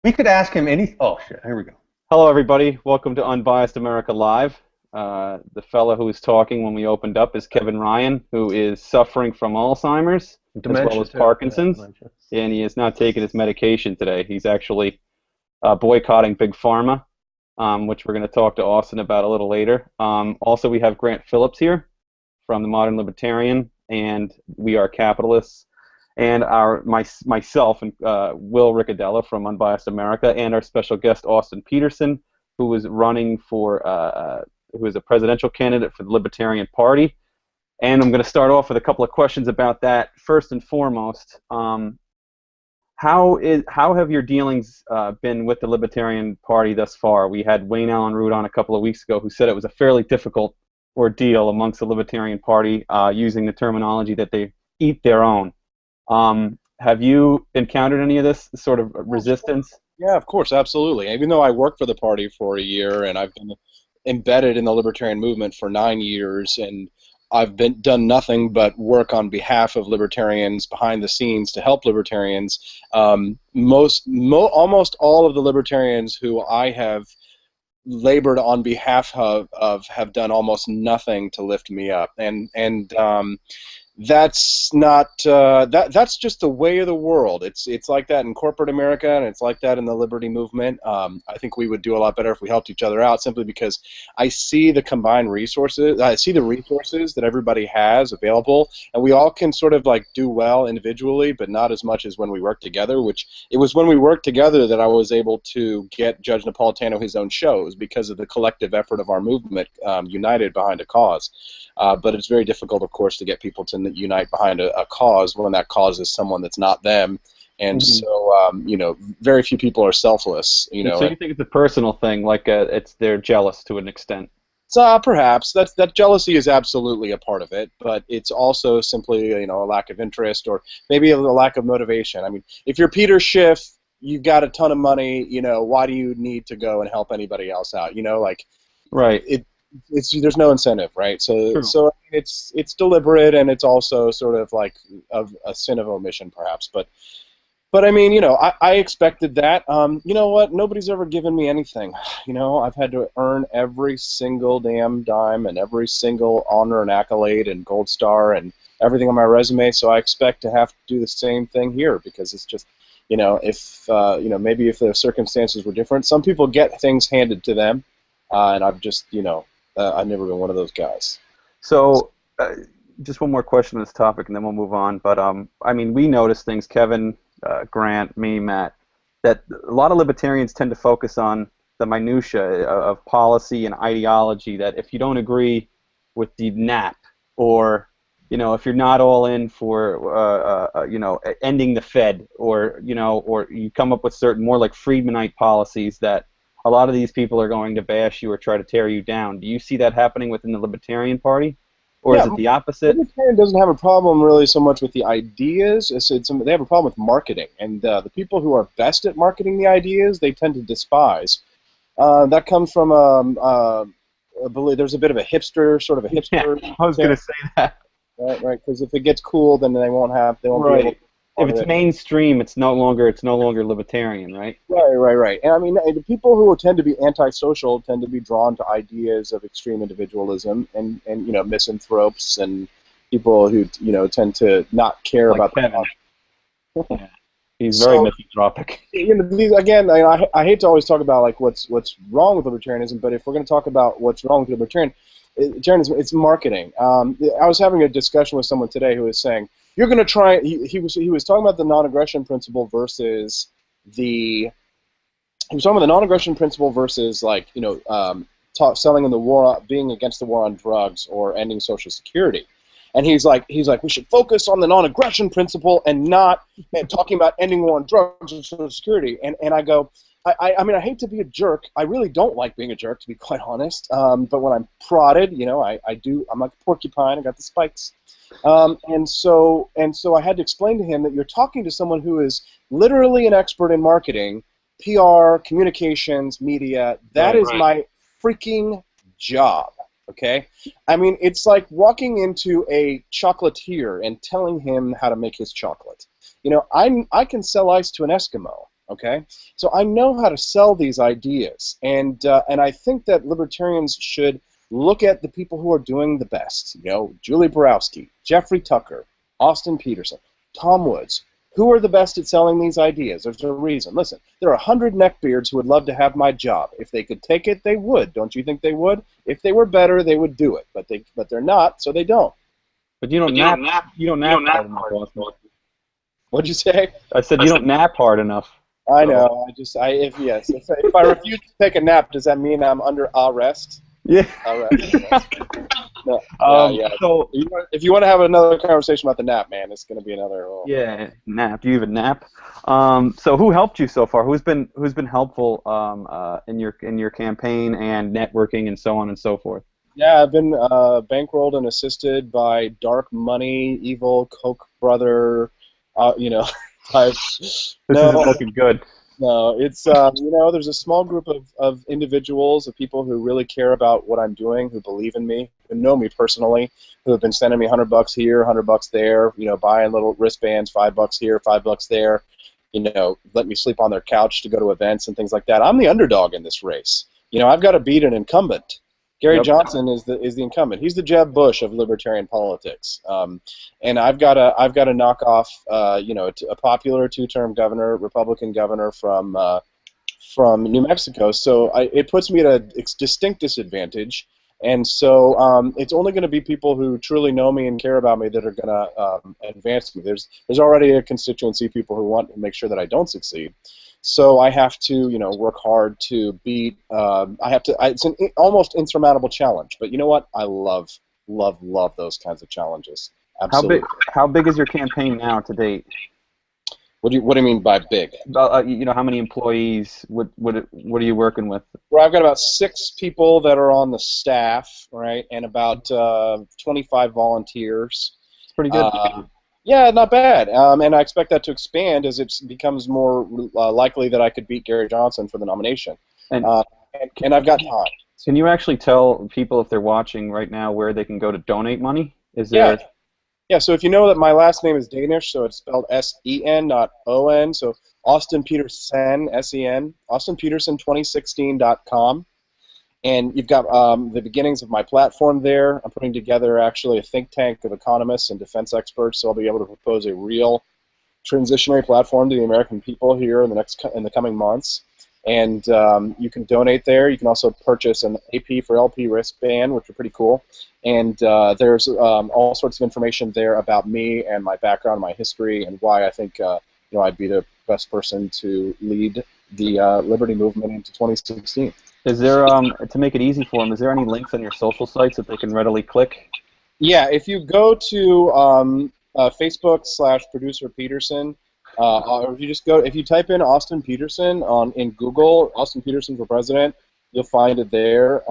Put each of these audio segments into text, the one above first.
We could ask him any. Oh shit! Here we go. Hello, everybody. Welcome to Unbiased America Live. The fellow who was talking when we opened up is Kevin Ryan, who is suffering from Alzheimer's as well Dementia as too. Yeah, Parkinson's, dementia. and he is not taking his medication today. He's actually boycotting Big Pharma, which we're going to talk to Austin about a little later. Also, we have Grant Phillips here from the Modern Libertarian, and We Are Capitalists, and myself and Will Ricciardella from Unbiased America, and our special guest Austin Petersen, who is running for who is a presidential candidate for the Libertarian Party. And I'm going to start off with a couple of questions about that. First and foremost, how have your dealings been with the Libertarian Party thus far? We had Wayne Allen Root on a couple of weeks ago, who said it was a fairly difficult ordeal amongst the Libertarian Party, using the terminology that they eat their own. Have you encountered any of this sort of resistance? Yeah, of course, absolutely. Even though I worked for the party for a year and I've been embedded in the libertarian movement for 9 years, and I've done nothing but work on behalf of libertarians behind the scenes to help libertarians. Almost all of the libertarians who I have labored on behalf of have done almost nothing to lift me up, and that's not that's just the way of the world. It's like that in corporate America, and it's like that in the liberty movement. I think we would do a lot better if we helped each other out, simply because I see the combined resources. I see the resources that everybody has available, and we all can sort of like do well individually, but not as much as when we work together. Which it was when we worked together that I was able to get Judge Napolitano his own shows, because of the collective effort of our movement, united behind a cause. But it's very difficult, of course, to get people to unite behind a cause when that cause is someone that's not them. And so, very few people are selfless. So you think it's a personal thing, like they're jealous to an extent? So perhaps that jealousy is absolutely a part of it, but it's also simply a lack of interest, or maybe a lack of motivation. I mean, if you're Peter Schiff, you've got a ton of money. Why do you need to go and help anybody else out? Right. There's no incentive, right? True. So it's deliberate, and it's also sort of like a sin of omission, perhaps. But I mean, I expected that. You know what? Nobody's ever given me anything. I've had to earn every single damn dime and every single honor and accolade and gold star and everything on my resume. So I expect to have to do the same thing here, because it's just, if maybe if the circumstances were different, some people get things handed to them, and I've just, I've never been one of those guys. So, just one more question on this topic, and then we'll move on. But I mean, we notice things, Kevin, Grant, me, Matt, that a lot of libertarians tend to focus on the minutia of policy and ideology. That if you don't agree with the NAP, or if you're not all in for ending the Fed, or or you come up with certain more like Friedmanite policies, that a lot of these people are going to bash you or try to tear you down. Do you see that happening within the Libertarian Party? Or is it the opposite? Libertarian doesn't have a problem really so much with the ideas. They have a problem with marketing. And the people who are best at marketing the ideas, they tend to despise. That comes from, I believe there's a bit of a hipster, sort of a hipster. Yeah, I was going to say that. Right, because if it gets cool, then they won't be able to. If it's mainstream, it's no longer libertarian, right? Right. And I mean, the people who tend to be antisocial tend to be drawn to ideas of extreme individualism, and misanthropes, and people who tend to not care like about Kevin. Yeah. He's very misanthropic. Again, I hate to always talk about like what's wrong with libertarianism, but if we're going to talk about what's wrong with libertarianism, it's marketing. I was having a discussion with someone today who was saying, you're going to try. He was talking about the non-aggression principle versus the. He was talking about the non-aggression principle versus selling in the war, being against the war on drugs, or ending Social Security. And he's like, we should focus on the non-aggression principle and not talking about ending war on drugs or Social Security. And I go, I mean, I hate to be a jerk. I really don't like being a jerk, to be quite honest. But when I'm prodded, I do. I'm like a porcupine. I got the spikes. And so I had to explain to him that you're talking to someone who is literally an expert in marketing, PR, communications, media. That is my freaking job. Okay? I mean, it's like walking into a chocolatier and telling him how to make his chocolate. I can sell ice to an Eskimo. Okay, so I know how to sell these ideas, and I think that libertarians should look at the people who are doing the best. You know, Julie Borowski, Jeffrey Tucker, Austin Petersen, Tom Woods. Who are the best at selling these ideas? There's a reason. Listen, there are 100 neckbeards who would love to have my job. If they could take it, they would. Don't you think they would? If they were better, they would do it. But they're not, so they don't. But you don't nap hard enough, Austin. What'd you say? I said you don't nap hard enough. I know. If I refuse to take a nap, does that mean I'm under arrest? Yeah. Arrest. No, yeah. So if you want to have another conversation about the nap, man, it's going to be another. Yeah, nap. Do you even nap? So who helped you so far? Who's been helpful in your campaign and networking and so on and so forth? Yeah, I've been bankrolled and assisted by Dark Money, Evil, Koch brother, type. This isn't looking good. No, it's there's a small group of individuals, of people who really care about what I'm doing, who believe in me, who know me personally, who have been sending me $100 here, $100 there, buying little wristbands, $5 here, $5 there, let me sleep on their couch to go to events and things like that. I'm the underdog in this race. I've got to beat an incumbent. Gary Johnson is the incumbent. He's the Jeb Bush of libertarian politics, and I've got to knock off a popular two-term governor, Republican governor from New Mexico. So it puts me at a distinct disadvantage, and so it's only going to be people who truly know me and care about me that are going to advance me. There's already a constituency of people who want to make sure that I don't succeed. So I have to, work hard to beat. It's an almost insurmountable challenge. But you know what? I love those kinds of challenges. Absolutely. How big is your campaign now to date? What do you mean by big? How many employees? What are you working with? Well, I've got about 6 people that are on the staff, right, and about 25 volunteers. It's pretty good. Yeah, not bad. And I expect that to expand as it becomes more likely that I could beat Gary Johnson for the nomination. And I've got time. Can you actually tell people, if they're watching right now, where they can go to donate money? Is there? Yeah, so if you know that my last name is Danish, so it's spelled S-E-N, not O-N, so Austin Petersen, S-E-N, austinpetersen2016.com. And you've got the beginnings of my platform there. I'm putting together actually a think tank of economists and defense experts, so I'll be able to propose a real transitionary platform to the American people here in the coming months. And you can donate there. You can also purchase an AP for LP wristband, which are pretty cool. And there's all sorts of information there about me and my background, my history, and why I think I'd be the best person to lead the liberty movement into 2016. Is there, to make it easy for them, is there any links on your social sites that they can readily click? Yeah, if you go to Facebook/Producer Petersen, or if you type in Austin Petersen in Google, Austin Petersen for President, you'll find it there,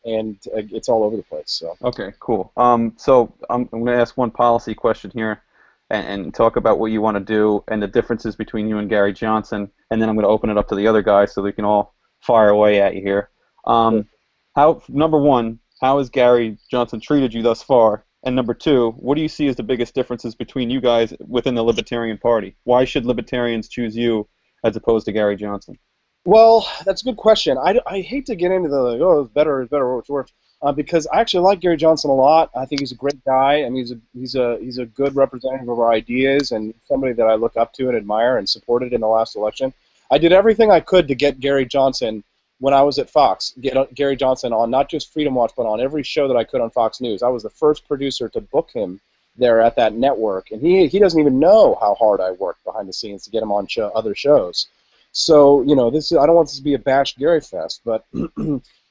and it's all over the place. So. Okay, cool. So I'm going to ask one policy question here, and talk about what you want to do and the differences between you and Gary Johnson, and then I'm going to open it up to the other guys so we can all fire away at you here. Number one, how has Gary Johnson treated you thus far? And number two, what do you see as the biggest differences between you guys within the Libertarian Party? Why should libertarians choose you as opposed to Gary Johnson? Well, that's a good question. I hate to get into the it's better, or it's worse, because I actually like Gary Johnson a lot. I think he's a great guy, and he's a good representative of our ideas, and somebody that I look up to and admire and supported in the last election. I did everything I could to get Gary Johnson when I was at Fox, get Gary Johnson on not just Freedom Watch, but on every show that I could on Fox News. I was the first producer to book him there at that network, and he doesn't even know how hard I worked behind the scenes to get him on other shows. So I don't want this to be a bash Gary fest, but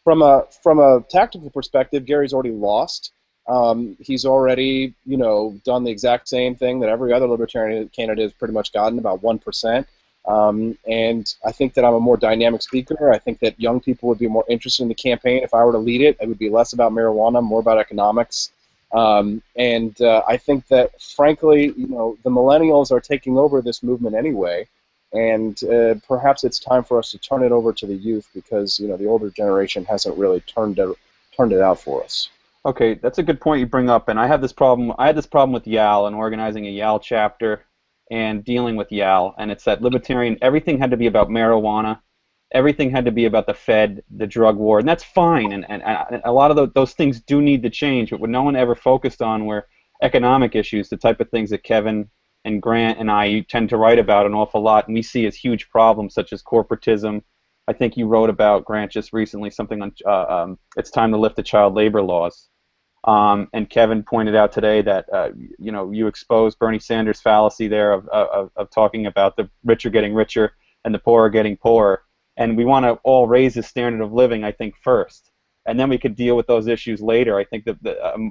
from a tactical perspective, Gary's already lost. He's already done the exact same thing that every other libertarian candidate has pretty much gotten, about 1%. And I think that I'm a more dynamic speaker. I think that young people would be more interested in the campaign if I were to lead it. It would be less about marijuana, more about economics. I think that, frankly, the millennials are taking over this movement anyway, and perhaps it's time for us to turn it over to the youth because the older generation hasn't really turned it out for us. Okay, that's a good point you bring up, and I had this problem with YAL and organizing a YAL chapter and dealing with Yal, and it's that libertarian, everything had to be about marijuana, everything had to be about the Fed, the drug war, and that's fine, and a lot of those things do need to change, but what no one ever focused on were economic issues, the type of things that Kevin and Grant and I tend to write about an awful lot, and we see as huge problems such as corporatism. I think you wrote about, Grant, just recently something on it's time to lift the child labor laws. And Kevin pointed out today that you exposed Bernie Sanders' fallacy there of talking about the rich are getting richer and the poor are getting poorer. And we want to all raise the standard of living, I think, first. And then we could deal with those issues later. I think that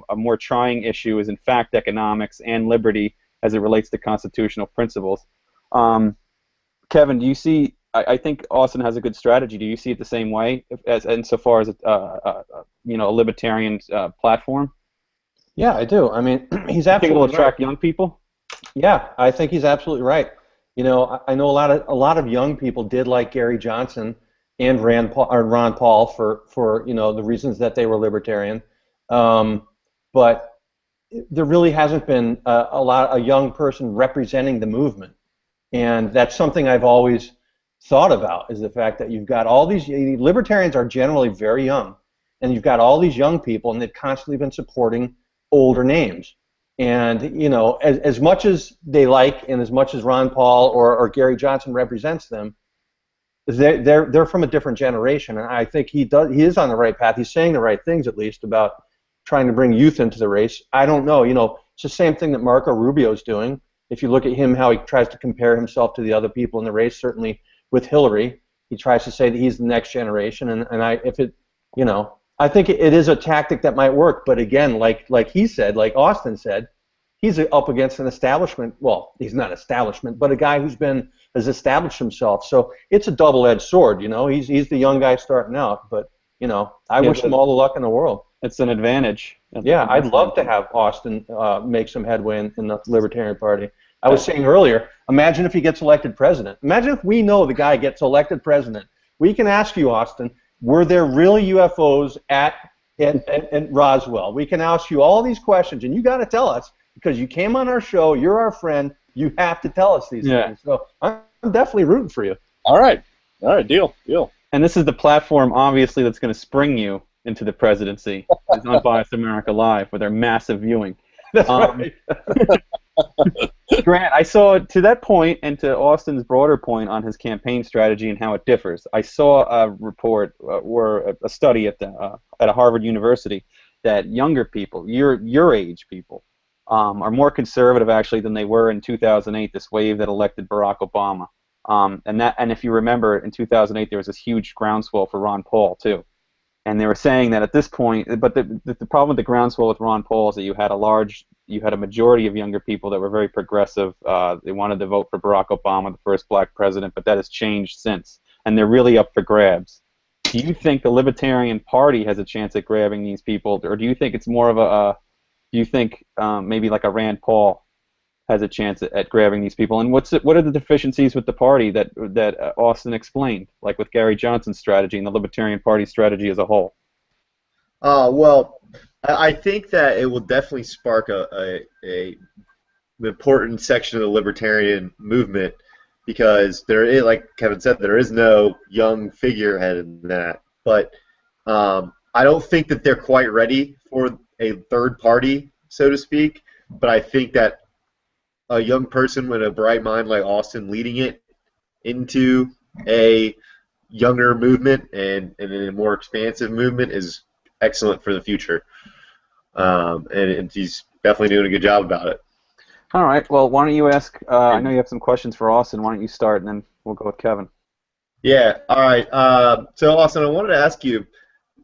a more trying issue is, in fact, economics and liberty as it relates to constitutional principles. Kevin, do you see, I think Austin has a good strategy. Do you see it the same way as insofar as a libertarian platform? Yeah, I do. I mean, he's absolutely right. Think it will attract young people? Yeah, I think he's absolutely right. You know, I know a lot of young people did like Gary Johnson and Ron Paul for the reasons that they were libertarian, but there really hasn't been a young person representing the movement, and that's something I've always thought about, is the fact that you've got all these libertarians are generally very young, and you've got all these young people, and they've constantly been supporting older names. And as much as they like, and as much as Ron Paul or Gary Johnson represents them, they're from a different generation, and I think he is on the right path. He's saying the right things, at least, about trying to bring youth into the race. I don't know. It's the same thing that Marco Rubio's doing. If you look at him, how he tries to compare himself to the other people in the race, certainly with Hillary, he tries to say that he's the next generation, I think it is a tactic that might work, but again, like he said, like Austin said, he's up against an establishment. Well, he's not establishment, but a guy has established himself. So it's a double-edged sword. He's the young guy starting out, but I wish him all the luck in the world. It's an advantage. Yeah, I'd love to have Austin make some headway in the Libertarian Party. I was saying earlier, imagine if he gets elected president. Imagine if we know the guy gets elected president. We can ask you, Austin, were there really UFOs at Roswell? We can ask you all these questions, and you got to tell us, because you came on our show, you're our friend, you have to tell us these things. So I'm definitely rooting for you. All right, deal. And this is the platform, obviously, that's going to spring you into the presidency. Is Unbiased America Live with their massive viewing. That's right. Grant, I saw, to that point and to Austin's broader point on his campaign strategy and how it differs, I saw a report or a study at a Harvard University that younger people, your age people, are more conservative actually than they were in 2008, this wave that elected Barack Obama. And if you remember, in 2008 there was this huge groundswell for Ron Paul too. And they were saying that at this point, but the problem with the groundswell with Ron Paul is that you had a majority of younger people that were very progressive. They wanted to vote for Barack Obama, the first black president, but that has changed since, and they're really up for grabs. Do you think the Libertarian Party has a chance at grabbing these people, or do you think it's more of maybe like a Rand Paul has a chance at grabbing these people? And what are the deficiencies with the party that Austin explained, like with Gary Johnson's strategy and the Libertarian Party strategy as a whole? Well, I think that it will definitely spark an important section of the libertarian movement, because there is, like Kevin said, there is no young figurehead in that. But I don't think that they're quite ready for a third party, so to speak. But I think that a young person with a bright mind like Austin leading it into a younger movement and a more expansive movement is excellent for the future. And he's definitely doing a good job about it. All right. Well, why don't you ask? I know you have some questions for Austin. Why don't you start, and then we'll go with Kevin. Yeah. All right. So, Austin, I wanted to ask you,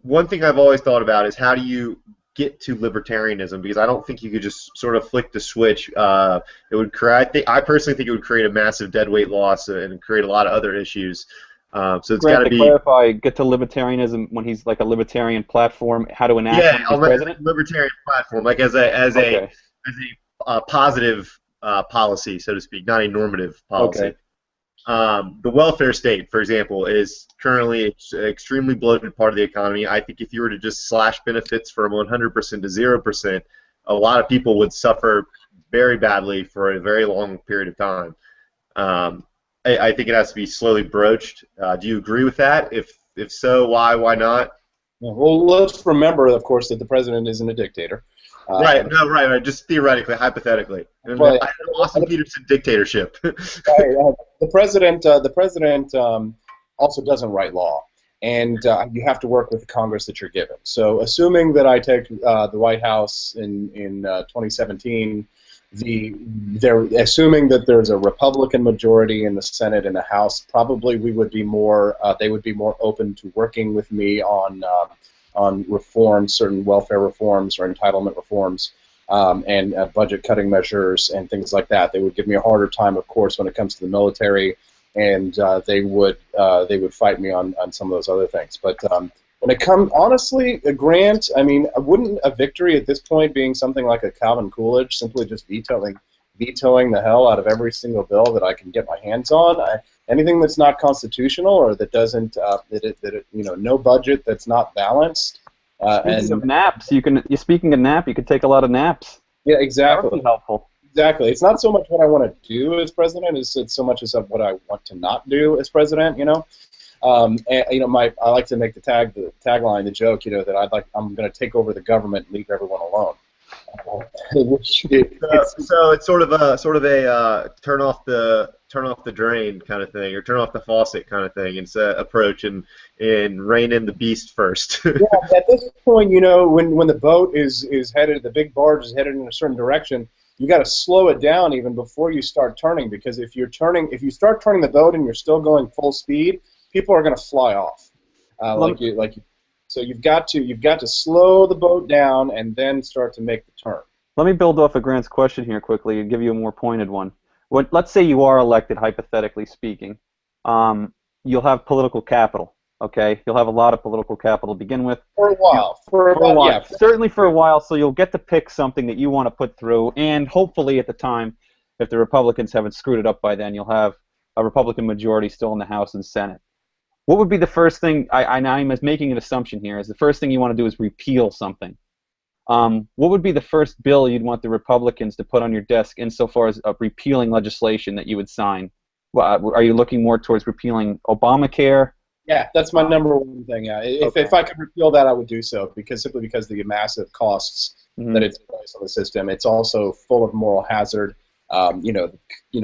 one thing I've always thought about is how do you get to libertarianism, because I don't think you could just sort of flick the switch. It would create. I personally think it would create a massive deadweight loss and create a lot of other issues. So it's got to be. Clarify, get to libertarianism when he's like a libertarian platform. How to enact when he's president? Libertarian platform, like as a positive policy, so to speak, not a normative policy. Okay. The welfare state, for example, is currently an extremely bloated part of the economy. I think if you were to just slash benefits from 100% to 0%, a lot of people would suffer very badly for a very long period of time. I think it has to be slowly broached. Do you agree with that? If so, why not? Yeah, well, let's remember, of course, that the president isn't a dictator. Right. No. Right. Just theoretically, hypothetically, Well, Austin Petersen dictatorship. right, the president also doesn't write law, and you have to work with the Congress that you're given. So, assuming that I take the White House in 2017, they're assuming that there's a Republican majority in the Senate and the House. Probably we would be more. They would be more open to working with me on reforms, certain welfare reforms or entitlement reforms, and budget cutting measures and things like that. They would give me a harder time, of course, when it comes to the military, and they would fight me on some of those other things. But when it comes, honestly, Grant, I mean, wouldn't a victory at this point being something like a Calvin Coolidge, simply just vetoing the hell out of every single bill that I can get my hands on? Anything that's not constitutional or that doesn't, no budget that's not balanced. Speaking of naps, you're speaking of nap, you could take a lot of naps. Yeah, exactly. That would be helpful. Exactly. It's not so much what I want to do as president; it's so much as what I want to not do as president. And, I like to make the tagline, the joke, that I'm going to take over the government and leave everyone alone. So it's sort of a turn off the drain kind of thing, or turn off the faucet kind of thing, and approach and rein in the beast first. Yeah, at this point, when the boat is headed, the big barge is headed in a certain direction, you got to slow it down even before you start turning, because if you start turning the boat and you're still going full speed, people are going to fly off. So you've got to slow the boat down and then start to make the turn. Let me build off of Grant's question here quickly and give you a more pointed one. Let's say you are elected, hypothetically speaking. You'll have political capital. Okay, you'll have a lot of political capital to begin with. For a while. Yeah, certainly for a while. So you'll get to pick something that you want to put through, and hopefully at the time, if the Republicans haven't screwed it up by then, you'll have a Republican majority still in the House and Senate. What would be the first thing? I'm making an assumption here. Is the first thing you want to do is repeal something? What would be the first bill you'd want the Republicans to put on your desk insofar as repealing legislation that you would sign? Are you looking more towards repealing Obamacare? Yeah, that's my number one thing. Yeah. If I could repeal that, I would do so, simply because the massive costs that it's placed on the system. It's also full of moral hazard.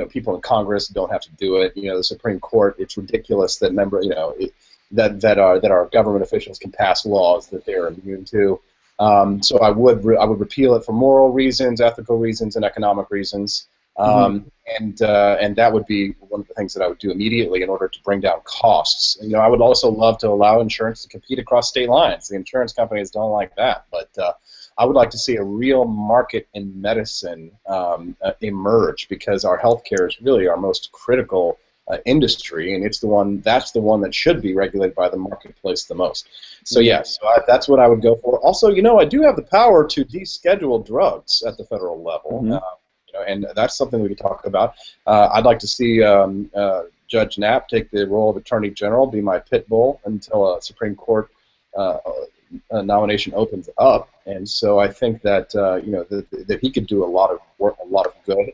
People in Congress don't have to do it. The Supreme Court. It's ridiculous that that our government officials can pass laws that they are immune to. So I would repeal it for moral reasons, ethical reasons, and economic reasons. And that would be one of the things that I would do immediately in order to bring down costs. I would also love to allow insurance to compete across state lines. The insurance companies don't like that, but I would like to see a real market in medicine emerge, because our healthcare is really our most critical industry, and that's the one that should be regulated by the marketplace the most. So yes, that's what I would go for. Also, I do have the power to deschedule drugs at the federal level. And that's something we could talk about. I'd like to see Judge Knapp take the role of Attorney General, be my pit bull until a Supreme Court nomination opens up. And so I think that that he could do a lot of work, a lot of good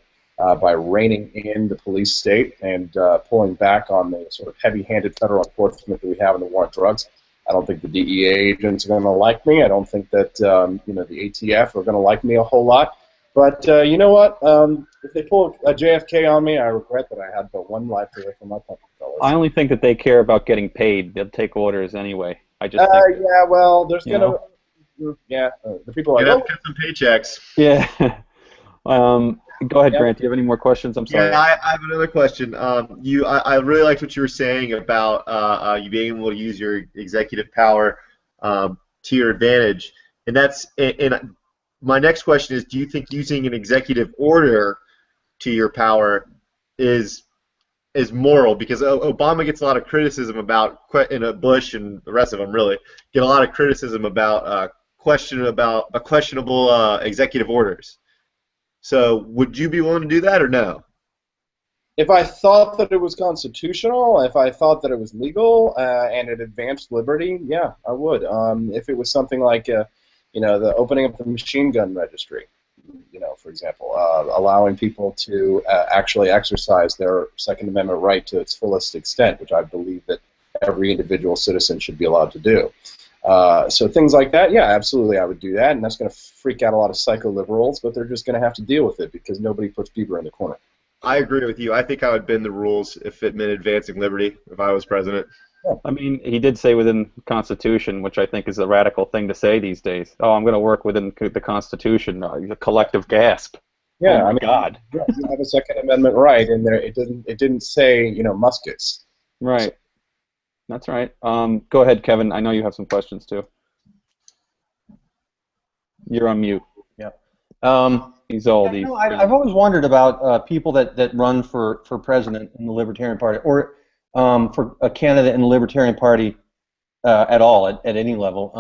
by reining in the police state and pulling back on the sort of heavy-handed federal enforcement that we have in the war on drugs. I don't think the DEA agents are going to like me. I don't think that the ATF are going to like me a whole lot. But you know what? If they pull a JFK on me, I regret that I had but one life to live for my country, fellas. I only think that they care about getting paid. They'll take orders anyway. I just think yeah, well, there's going to... Yeah, the people are like... Get some paychecks. Yeah. Go ahead, Grant. Do you have any more questions? I'm sorry. Yeah, I have another question. I really liked what you were saying about you being able to use your executive power to your advantage. And that's... My next question is, do you think using an executive order to your power is moral? Because Obama gets a lot of criticism about, Bush and the rest of them really get a lot of criticism about questionable executive orders. So would you be willing to do that or no? If I thought that it was constitutional, if I thought that it was legal and it advanced liberty, yeah, I would. If it was something like the opening up the machine gun registry, for example, allowing people to actually exercise their Second Amendment right to its fullest extent, which I believe that every individual citizen should be allowed to do. So things like that, yeah, absolutely, I would do that, and that's going to freak out a lot of psycho-liberals, but they're just going to have to deal with it because nobody puts Bieber in the corner. I agree with you. I think I would bend the rules if it meant advancing liberty if I was president. I mean, he did say within the Constitution, which I think is a radical thing to say these days. Oh, I'm going to work within the Constitution. A collective gasp. Yeah, oh my I mean, God. Yeah, you have a Second Amendment right, and there it didn't say muskets. Right. That's right. Go ahead, Kevin. I know you have some questions too. You're on mute. Yeah. He's old. I've always wondered about people that run for president in the Libertarian Party, or for a candidate in the Libertarian Party at all, at any level.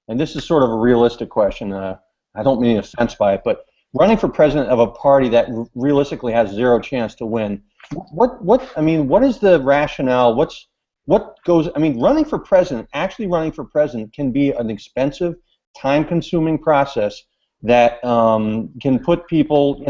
And this is sort of a realistic question. I don't mean offense by it, but running for president of a party that realistically has zero chance to win, what is the rationale? Running for president, actually running for president can be an expensive, time-consuming process that can put people's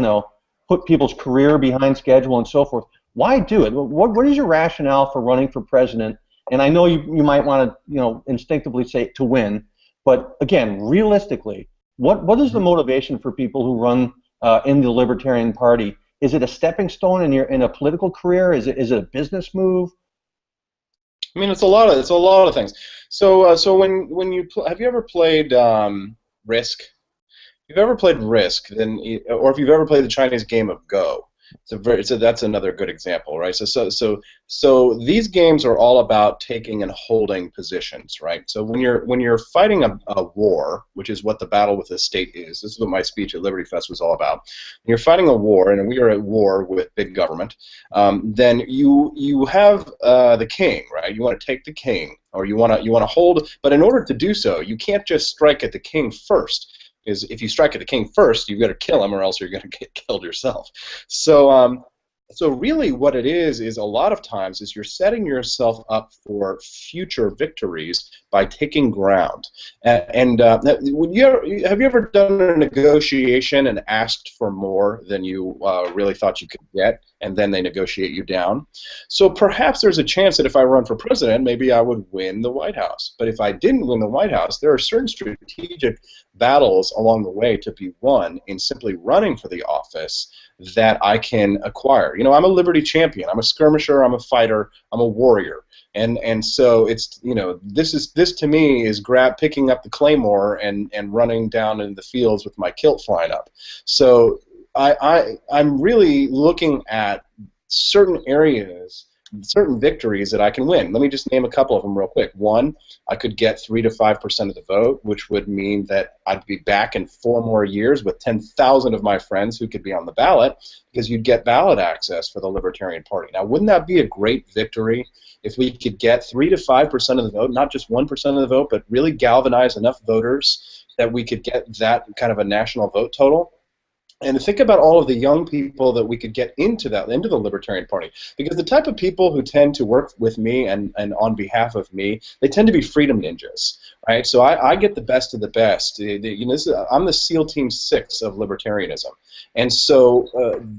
career behind schedule and so forth. Why do it? What is your rationale for running for president? And I know you might want to instinctively say to win, but again, realistically, what is the motivation for people who run in the Libertarian Party? Is it a stepping stone in a political career? Is it a business move? I mean, it's a lot of things. So when you have you ever played Risk? If you've ever played Risk, or if you've ever played the Chinese game of Go, that's another good example, right? So these games are all about taking and holding positions, right? So when you're fighting a war, which is what the battle with the state is, this is what my speech at Liberty Fest was all about. When you're fighting a war, and we are at war with big government, then you have the king, right? You want to take the king, or you want to hold, but in order to do so, you can't just strike at the king first. Is if you strike at the king first, you've got to kill him, or else you're going to get killed yourself. So really what it is a lot of times is you're setting yourself up for future victories by taking ground. Have you ever done a negotiation and asked for more than you really thought you could get, and then they negotiate you down? So perhaps there's a chance that if I run for president, maybe I would win the White House. But if I didn't win the White House, there are certain strategic battles along the way to be won in simply running for the office that I can acquire. I'm a liberty champion. I'm a skirmisher. I'm a fighter. I'm a warrior. And so it's this to me is picking up the claymore and running down in the fields with my kilt flying up. So I'm really looking at certain areas, certain victories that I can win. Let me just name a couple of them real quick. One, I could get 3 to 5% of the vote, which would mean that I'd be back in 4 more years with 10,000 of my friends who could be on the ballot, because you'd get ballot access for the Libertarian Party. Now, wouldn't that be a great victory if we could get 3 to 5% of the vote, not just 1% of the vote, but really galvanize enough voters that we could get that kind of a national vote total? And think about all of the young people that we could get into the Libertarian Party. Because the type of people who tend to work with me and on behalf of me, they tend to be freedom ninjas, right? So I get the best of the best. I'm the SEAL Team 6 of libertarianism. And so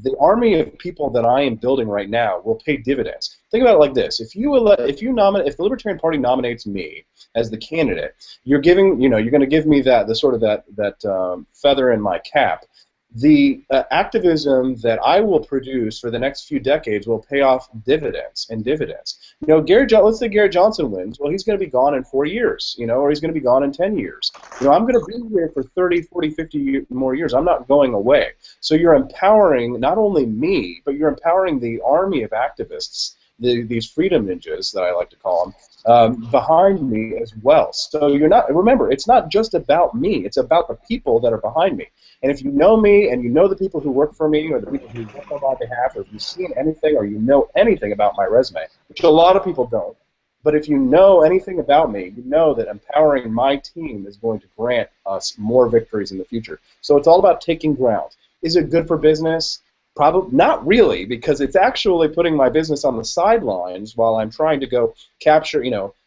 the army of people that I am building right now will pay dividends. Think about it like this: if the Libertarian Party nominates me as the candidate, you're going to give me that feather in my cap. The activism that I will produce for the next few decades will pay off dividends. Let's say Gary Johnson wins. Well, he's going to be gone in 4 years, or he's going to be gone in 10 years. I'm going to be here for 30, 40, 50 more years. I'm not going away. So you're empowering not only me, but you're empowering the army of activists, these freedom ninjas that I like to call them, behind me as well. So remember, it's not just about me. It's about the people that are behind me. And if you know me, and you know the people who work for me, or the people who work on my behalf, or if you've seen anything, or you know anything about my resume, which a lot of people don't, but if you know anything about me, you know that empowering my team is going to grant us more victories in the future. So it's all about taking ground. Is it good for business? Probably not really, because it's actually putting my business on the sidelines while I'm trying to go capture,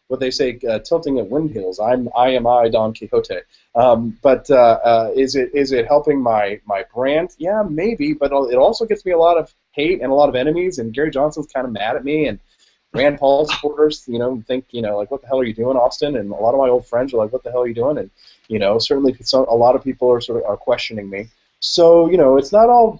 what they say, tilting at windmills. I am Don Quixote. But is it helping my brand? Yeah, maybe. But it also gets me a lot of hate and a lot of enemies. And Gary Johnson's kind of mad at me. And Rand Paul supporters, think, like, what the hell are you doing, Austin? And a lot of my old friends are like, what the hell are you doing? And certainly a lot of people are questioning me. So it's not all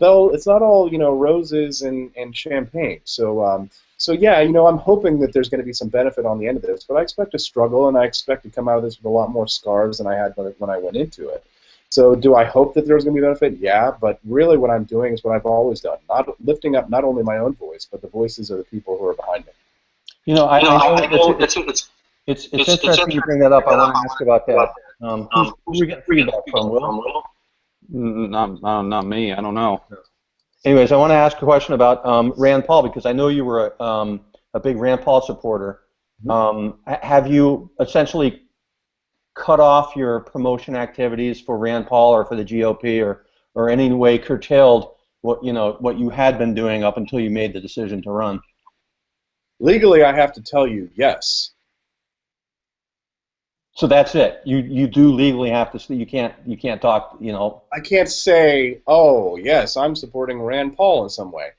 roses and champagne. So yeah, I'm hoping that there's going to be some benefit on the end of this, but I expect to struggle, and I expect to come out of this with a lot more scars than I had when I went into it. So do I hope that there's going to be benefit? Yeah, but really what I'm doing is what I've always done, not lifting up not only my own voice, but the voices of the people who are behind me. I know it's interesting you bring that up. I want to ask about that. Who we get feedback from, Will? Not me. I don't know. Anyways, I want to ask a question about Rand Paul, because I know you were a big Rand Paul supporter. Have you essentially cut off your promotion activities for Rand Paul or for the GOP, or any way curtailed what you had been doing up until you made the decision to run? Legally, I have to tell you, yes. So that's it. You do legally have to. You can't talk. I can't say, oh yes, I'm supporting Rand Paul in some way.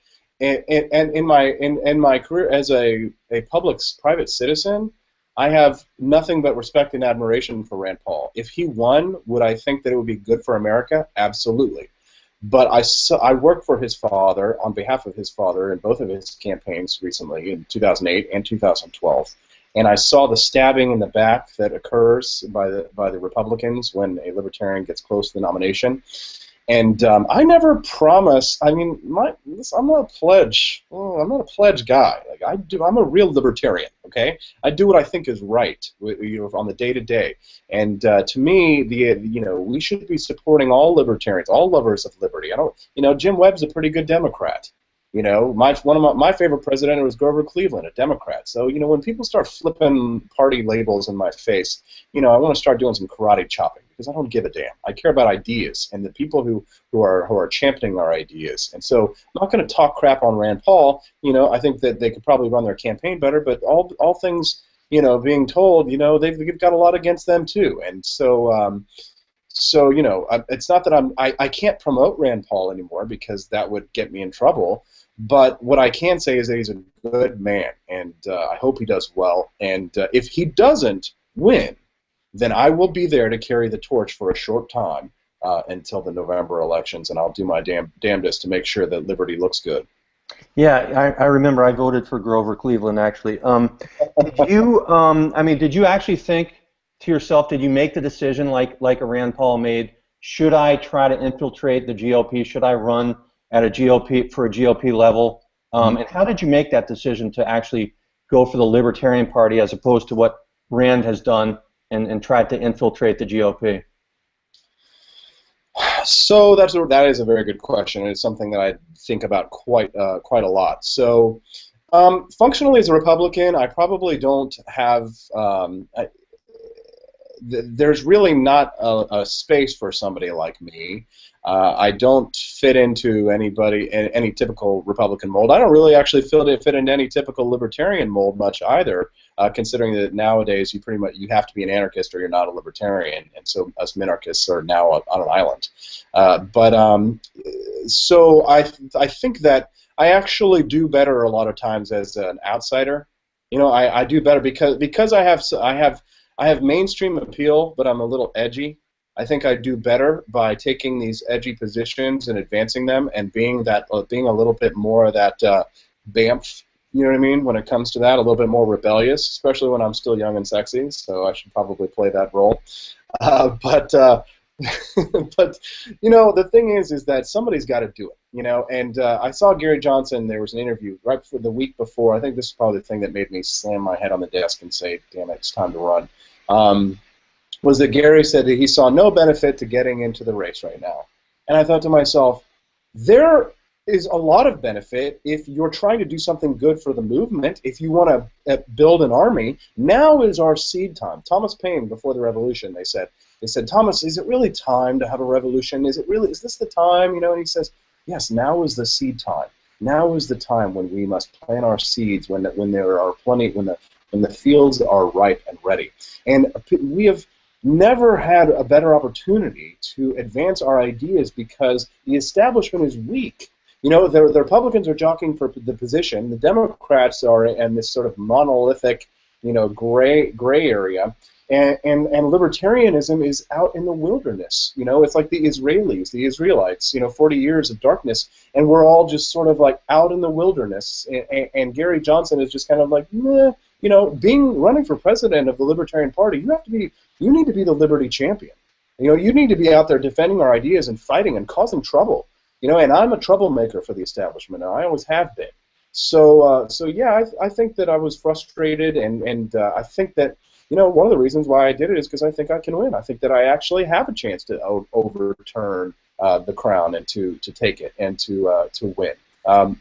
And in my career as a private citizen, I have nothing but respect and admiration for Rand Paul. If he won, would I think that it would be good for America? Absolutely. But I worked for his father, on behalf of his father, in both of his campaigns recently, in 2008 and 2012. And I saw the stabbing in the back that occurs by the Republicans when a Libertarian gets close to the nomination. And I never promise. I mean, I'm not a pledge. I'm not a pledge guy. Like I'm a real libertarian. Okay, I do what I think is right, on the day-to-day. And to me, we should be supporting all libertarians, all lovers of liberty. Jim Webb's a pretty good Democrat. One of my favorite president was Grover Cleveland, a Democrat. So, when people start flipping party labels in my face, I want to start doing some karate chopping, because I don't give a damn. I care about ideas and the people who are championing our ideas. And so I'm not going to talk crap on Rand Paul. I think that they could probably run their campaign better, but all things, being told, they've got a lot against them too. And so it's not that I can't promote Rand Paul anymore, because that would get me in trouble. But what I can say is that he's a good man, and I hope he does well. And if he doesn't win, then I will be there to carry the torch for a short time until the November elections, and I'll do my damnedest to make sure that liberty looks good. Yeah, I remember I voted for Grover Cleveland, actually. Did you actually think to yourself, did you make the decision like a Rand Paul made, should I try to infiltrate the GOP? Should I run at a GOP level? And how did you make that decision to actually go for the Libertarian Party as opposed to what Rand has done and tried to infiltrate the GOP? So that is a very good question. It's something that I think about quite a lot. So functionally as a Republican, I probably don't have. There's really not a space for somebody like me. I don't fit into any typical Republican mold. I don't really actually fit into any typical Libertarian mold much either, considering that nowadays you have to be an anarchist or you're not a Libertarian, and so us minarchists are now on an island. So I think that I actually do better a lot of times as an outsider. I do better because I have mainstream appeal, but I'm a little edgy. I think I do better by taking these edgy positions and advancing them, and being a little bit more of that BAMF, you know what I mean, when it comes to that, a little bit more rebellious, especially when I'm still young and sexy, so I should probably play that role. But the thing is that somebody's got to do it, and I saw Gary Johnson, there was an interview right before the week before, I think this is probably the thing that made me slam my head on the desk and say, damn it, it's time to run, was that Gary said that he saw no benefit to getting into the race right now. And I thought to myself, there is a lot of benefit if you're trying to do something good for the movement, if you want to build an army. Now is our seed time. Thomas Paine, before the revolution, they said, Thomas, is it really time to have a revolution? Is this the time? And he says, yes, now is the seed time. Now is the time when we must plant our seeds, when there are plenty, when and the fields are ripe and ready. And we have never had a better opportunity to advance our ideas because the establishment is weak. You know, the Republicans are jockeying for the position. The Democrats are in this sort of monolithic, you know, gray area. And libertarianism is out in the wilderness. You know, it's like the Israelites, you know, 40 years of darkness, and we're all just sort of like out in the wilderness. And Gary Johnson is just kind of like, meh. You know, running for president of the Libertarian Party, you need to be the liberty champion. You know, you need to be out there defending our ideas and fighting and causing trouble. You know, and I'm a troublemaker for the establishment, and I always have been. So yeah, I think that I was frustrated, and I think that, you know, one of the reasons why I did it is because I think I can win. I think that I actually have a chance to overturn the crown and to take it and to win.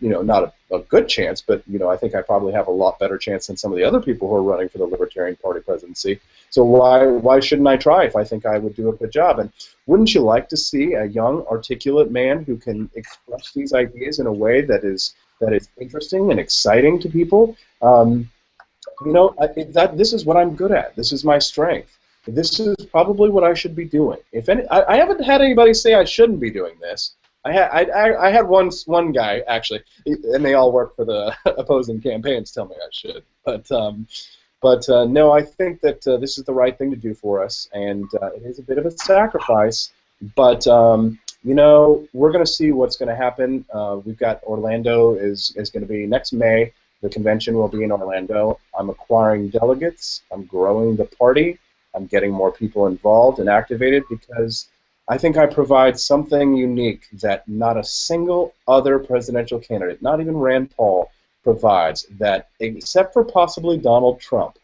You know, not a good chance, but, you know, I think I probably have a lot better chance than some of the other people who are running for the Libertarian Party presidency. So why shouldn't I try if I think I would do a good job? And wouldn't you like to see a young, articulate man who can express these ideas in a way that is interesting and exciting to people? You know, this is what I'm good at. This is my strength. This is probably what I should be doing. I haven't had anybody say I shouldn't be doing this. I had one guy, actually, and they all work for the opposing campaigns, tell me I should. But no, I think that this is the right thing to do for us, and it is a bit of a sacrifice. But you know, we're going to see what's going to happen. We've got Orlando is going to be next May. The convention will be in Orlando. I'm acquiring delegates. I'm growing the party. I'm getting more people involved and activated because I think I provide something unique that not a single other presidential candidate, not even Rand Paul, provides, that, except for possibly Donald Trump,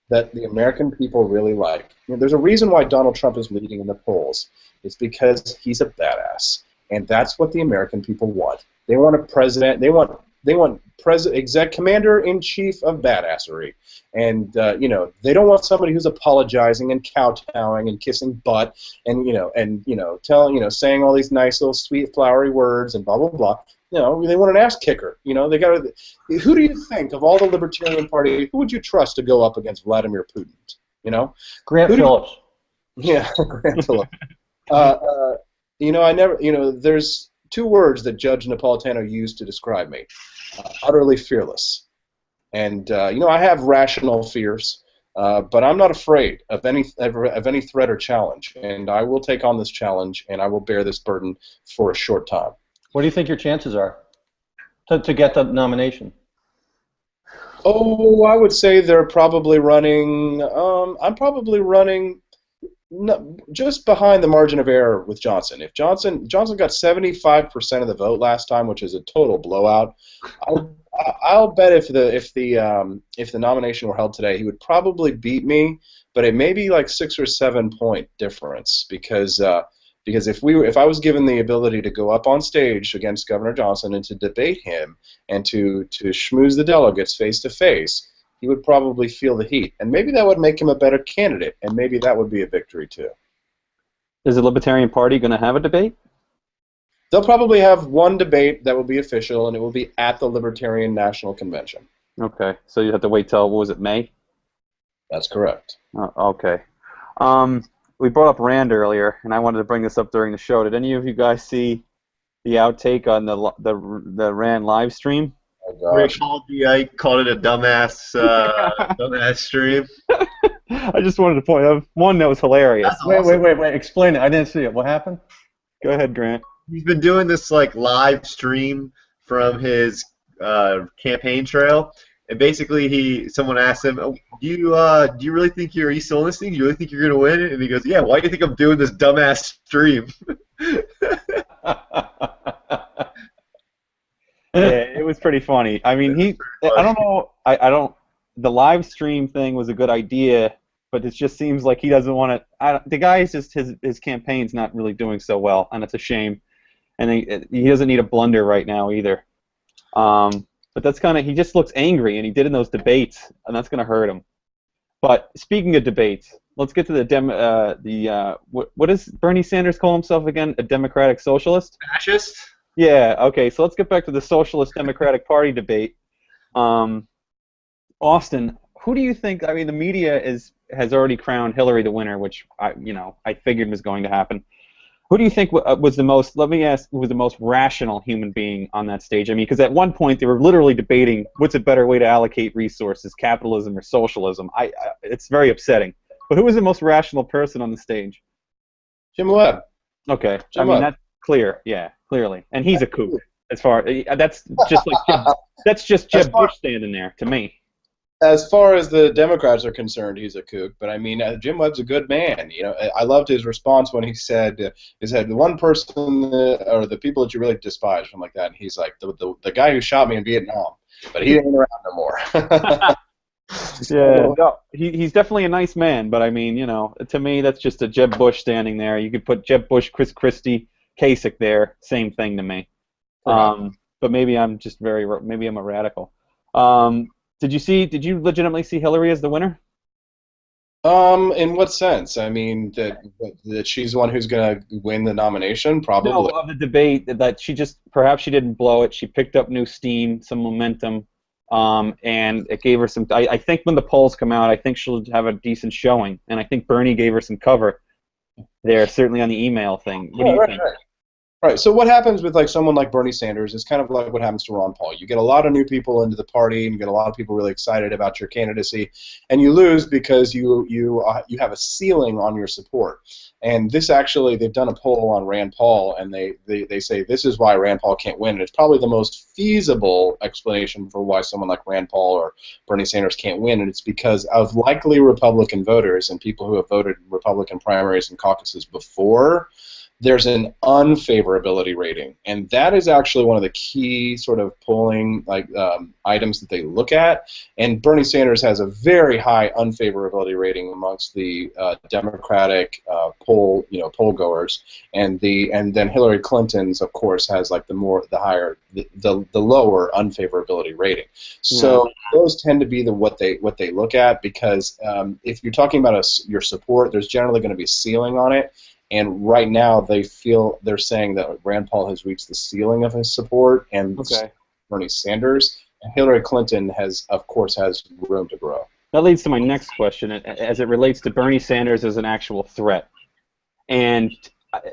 that the American people really like. You know, there's a reason why Donald Trump is leading in the polls. It's because he's a badass, and that's what the American people want. They want a president. They want commander-in-chief of badassery, and you know, they don't want somebody who's apologizing and kowtowing and kissing butt and saying all these nice little sweet flowery words and blah blah blah. You know, they want an ass kicker. You know, they got to. Who do you think of all the Libertarian Party? Who would you trust to go up against Vladimir Putin? You know, Grant Phillips. Yeah, Grant Phillips. You know, I never. You know, there's two words that Judge Napolitano used to describe me: utterly fearless. And you know, I have rational fears, but I'm not afraid of any threat or challenge. And I will take on this challenge, and I will bear this burden for a short time. What do you think your chances are to get the nomination? Oh, I would say they're probably running. I'm probably running. Just behind the margin of error with Johnson. If Johnson got 75% of the vote last time, which is a total blowout, I'll bet if the nomination were held today, he would probably beat me, but it may be like 6 or 7 point difference because if I was given the ability to go up on stage against Governor Johnson and to debate him and to schmooze the delegates face to face, he would probably feel the heat, and maybe that would make him a better candidate, and maybe that would be a victory too. Is the Libertarian Party going to have a debate? They'll probably have one debate that will be official, and it will be at the Libertarian National Convention. Okay, so you have to wait till, what was it, May? That's correct. Okay. We brought up Rand earlier, and I wanted to bring this up during the show. Did any of you guys see the outtake on the Rand live stream? Oh, I called it a dumbass stream. I just wanted to point out one that was hilarious. Awesome. Wait. Explain it. I didn't see it. What happened? Go ahead, Grant. He's been doing this like live stream from his campaign trail, and basically someone asked him, "Oh, do you really think are you still listening? Do you really think you're gonna win?" And he goes, "Yeah. Why do you think I'm doing this dumbass stream?" Yeah, it was pretty funny. I mean, I don't know. The live stream thing was a good idea, but it just seems like he doesn't want to. The guy is just his campaign's not really doing so well, and it's a shame. And he doesn't need a blunder right now either. But that's kind of, he just looks angry, and he did in those debates, and that's going to hurt him. But speaking of debates, let's get to what does Bernie Sanders call himself again? A democratic socialist? Fascist? Yeah, okay, so let's get back to the Socialist Democratic Party debate. Austin, who do you think? I mean, the media has already crowned Hillary the winner, which I figured was going to happen. Who do you think was the most? Let me ask, who was the most rational human being on that stage? I mean, because at one point they were literally debating what's a better way to allocate resources, capitalism or socialism. It's very upsetting. But who was the most rational person on the stage? Jim Webb. Okay, Jim I mean Webb. that's clear. Yeah, clearly, and he's a kook. As far that's just like that's just Jeb Bush standing there to me. As far as the Democrats are concerned, he's a kook. But I mean, Jim Webb's a good man. You know, I loved his response when he said, the one person or the people that you really despise, something like that. And he's like, the guy who shot me in Vietnam, but he ain't around no more. Yeah, no, he's definitely a nice man. But I mean, to me, that's just a Jeb Bush standing there. You could put Jeb Bush, Chris Christie, Kasich there. Same thing to me. But maybe I'm just maybe I'm a radical. Did you legitimately see Hillary as the winner? In what sense? I mean, that she's the one who's going to win the nomination, probably. No, of the debate, that perhaps she didn't blow it. She picked up new steam, some momentum, and it gave her some. I think when the polls come out, I think she'll have a decent showing, and I think Bernie gave her some cover there, certainly on the email thing. What do you think? Right. So what happens with someone like Bernie Sanders is kind of like what happens to Ron Paul. You get a lot of new people into the party, and you get a lot of people really excited about your candidacy, and you lose because you have a ceiling on your support. And this actually, they've done a poll on Rand Paul, and they say this is why Rand Paul can't win. And it's probably the most feasible explanation for why someone like Rand Paul or Bernie Sanders can't win, and it's because of likely Republican voters and people who have voted Republican primaries and caucuses before. There's an unfavorability rating, and that is actually one of the key sort of polling items that they look at. And Bernie Sanders has a very high unfavorability rating amongst the Democratic poll goers, and then Hillary Clinton's, of course, has the lower unfavorability rating. So those tend to be what they look at, because if you're talking about your support, there's generally going to be a ceiling on it. And right now, they're saying that Rand Paul has reached the ceiling of his support, and Bernie Sanders. And Hillary Clinton of course has room to grow. That leads to my next question, as it relates to Bernie Sanders as an actual threat. And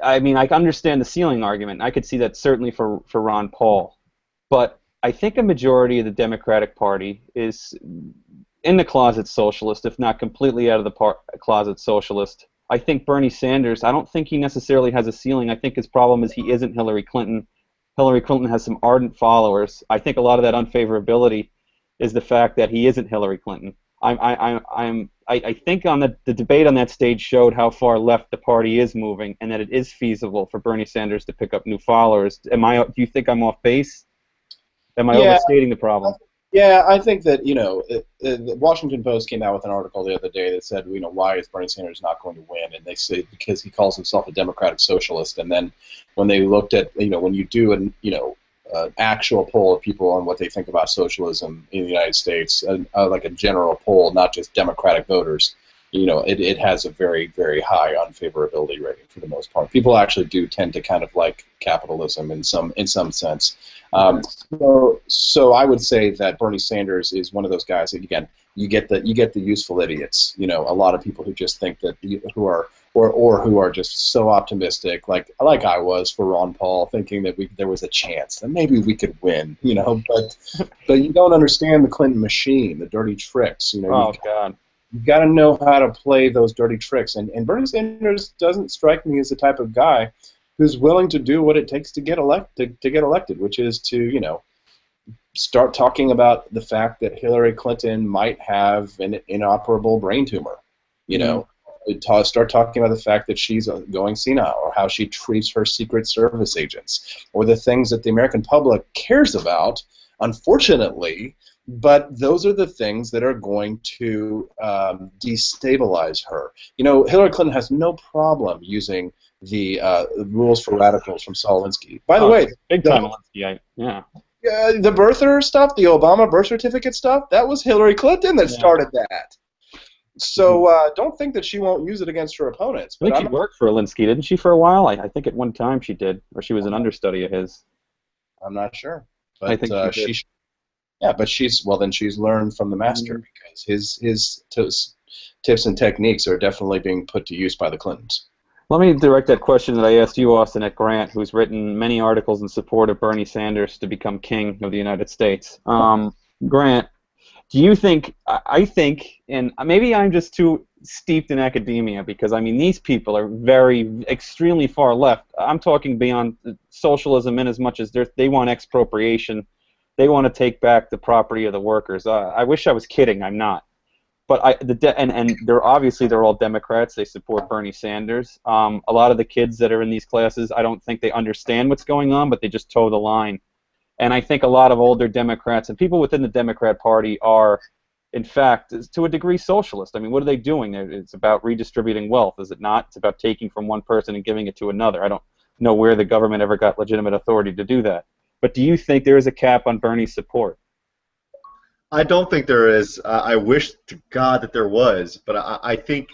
I mean, I understand the ceiling argument. I could see that certainly for Ron Paul, but I think a majority of the Democratic Party is in the closet socialist, if not completely out of the closet socialist. I think Bernie Sanders, I don't think he necessarily has a ceiling. I think his problem is he isn't Hillary Clinton. Hillary Clinton has some ardent followers. I think a lot of that unfavorability is the fact that he isn't Hillary Clinton. I think on the debate on that stage showed how far left the party is moving, and that it is feasible for Bernie Sanders to pick up new followers. Do you think I'm off base? Am I overstating the problem? Yeah, I think that, the Washington Post came out with an article the other day that said, why is Bernie Sanders not going to win? And they say because he calls himself a democratic socialist. And then when they looked at, when you do an actual poll of people on what they think about socialism in the United States, like a general poll, not just Democratic voters, it has a very, very high unfavorability rating for the most part. People actually do tend to kind of like capitalism in some sense. So I would say that Bernie Sanders is one of those guys that, again, you get the useful idiots. A lot of people who just think that who are just so optimistic, like I was for Ron Paul, thinking that there was a chance that maybe we could win. But you don't understand the Clinton machine, the dirty tricks. God. You've got to know how to play those dirty tricks, and Bernie Sanders doesn't strike me as the type of guy who's willing to do what it takes to get elected, which is to start talking about the fact that Hillary Clinton might have an inoperable brain tumor. Start talking about the fact that she's going senile, or how she treats her Secret Service agents, or the things that the American public cares about, unfortunately. But those are the things that are going to destabilize her. Hillary Clinton has no problem using the rules for radicals from Saul Alinsky. By the way, big time Alinsky, the birther stuff, the Obama birth certificate stuff, that was Hillary Clinton that started that. So don't think that she won't use it against her opponents. I think she worked for Alinsky, didn't she, for a while? I think at one time she did, or she was an understudy of his. I'm not sure. But I think she did. Yeah, but then she's learned from the master because his tips and techniques are definitely being put to use by the Clintons. Let me direct that question that I asked you, Austin, at Grant, who's written many articles in support of Bernie Sanders to become king of the United States. Grant, do you think, I think, and maybe I'm just too steeped in academia, because, I mean, these people are extremely far left. I'm talking beyond socialism in as much as they want expropriation. They want to take back the property of the workers. I wish I was kidding. I'm not. But they're all Democrats. They support Bernie Sanders. A lot of the kids that are in these classes, I don't think they understand what's going on, but they just toe the line. And I think a lot of older Democrats and people within the Democrat Party are, in fact, to a degree, socialist. I mean, what are they doing? It's about redistributing wealth, is it not? It's about taking from one person and giving it to another. I don't know where the government ever got legitimate authority to do that. But do you think there is a cap on Bernie's support? I don't think there is. I wish to God that there was, but I think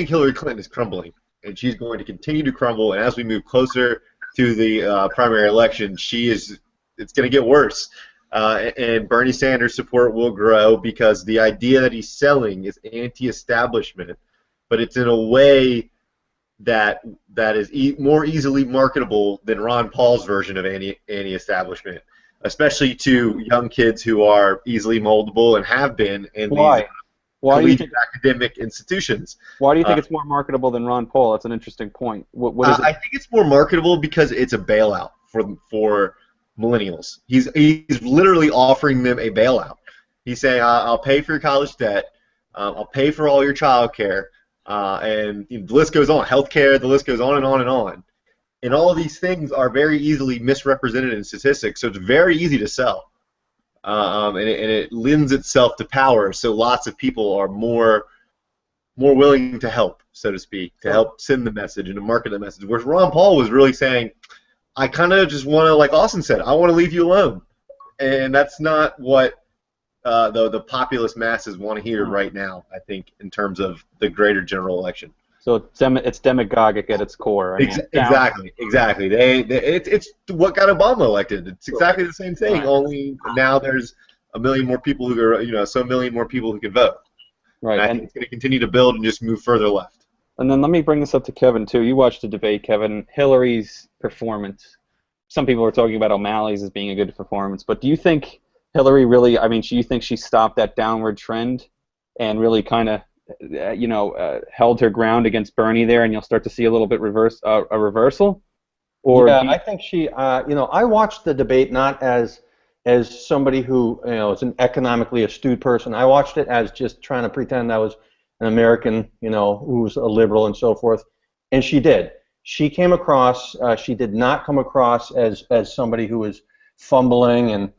Hillary Clinton is crumbling, and she's going to continue to crumble. And as we move closer to the primary election, it's going to get worse. And Bernie Sanders' support will grow because the idea that he's selling is anti-establishment, but it's in a way that is more easily marketable than Ron Paul's version of anti-establishment, especially to young kids who are easily moldable and have been in these collegiate academic institutions. Why do you think it's more marketable than Ron Paul? That's an interesting point. What is it? I think it's more marketable because it's a bailout for millennials. He's literally offering them a bailout. He's saying, I'll pay for your college debt, I'll pay for all your child care, and the list goes on, healthcare, the list goes on and on and on. And all of these things are very easily misrepresented in statistics, so it's very easy to sell. And it lends itself to power, so lots of people are more willing to help, so to speak, to help send the message and to market the message. Whereas Ron Paul was really saying, I kind of just want to, like Austin said, I want to leave you alone. And that's not what the populist masses want to hear right now, I think, in terms of the greater general election. So it's demagogic at its core. Exactly. It's what got Obama elected. It's exactly the same thing. Right. Only now there's a million more people who are, so a million more people who can vote. Right. And I think it's going to continue to build and just move further left. And then let me bring this up to Kevin too. You watched the debate, Kevin. Hillary's performance. Some people are talking about O'Malley's as being a good performance, but do you think Hillary really? I mean, do you think she stopped that downward trend and really kind of held her ground against Bernie there, and you'll start to see a little bit a reversal? Or yeah, I think she, I watched the debate not as somebody who, is an economically astute person. I watched it as just trying to pretend I was an American, who's a liberal and so forth. And she did. She came across, she did not come across as somebody who was fumbling, and,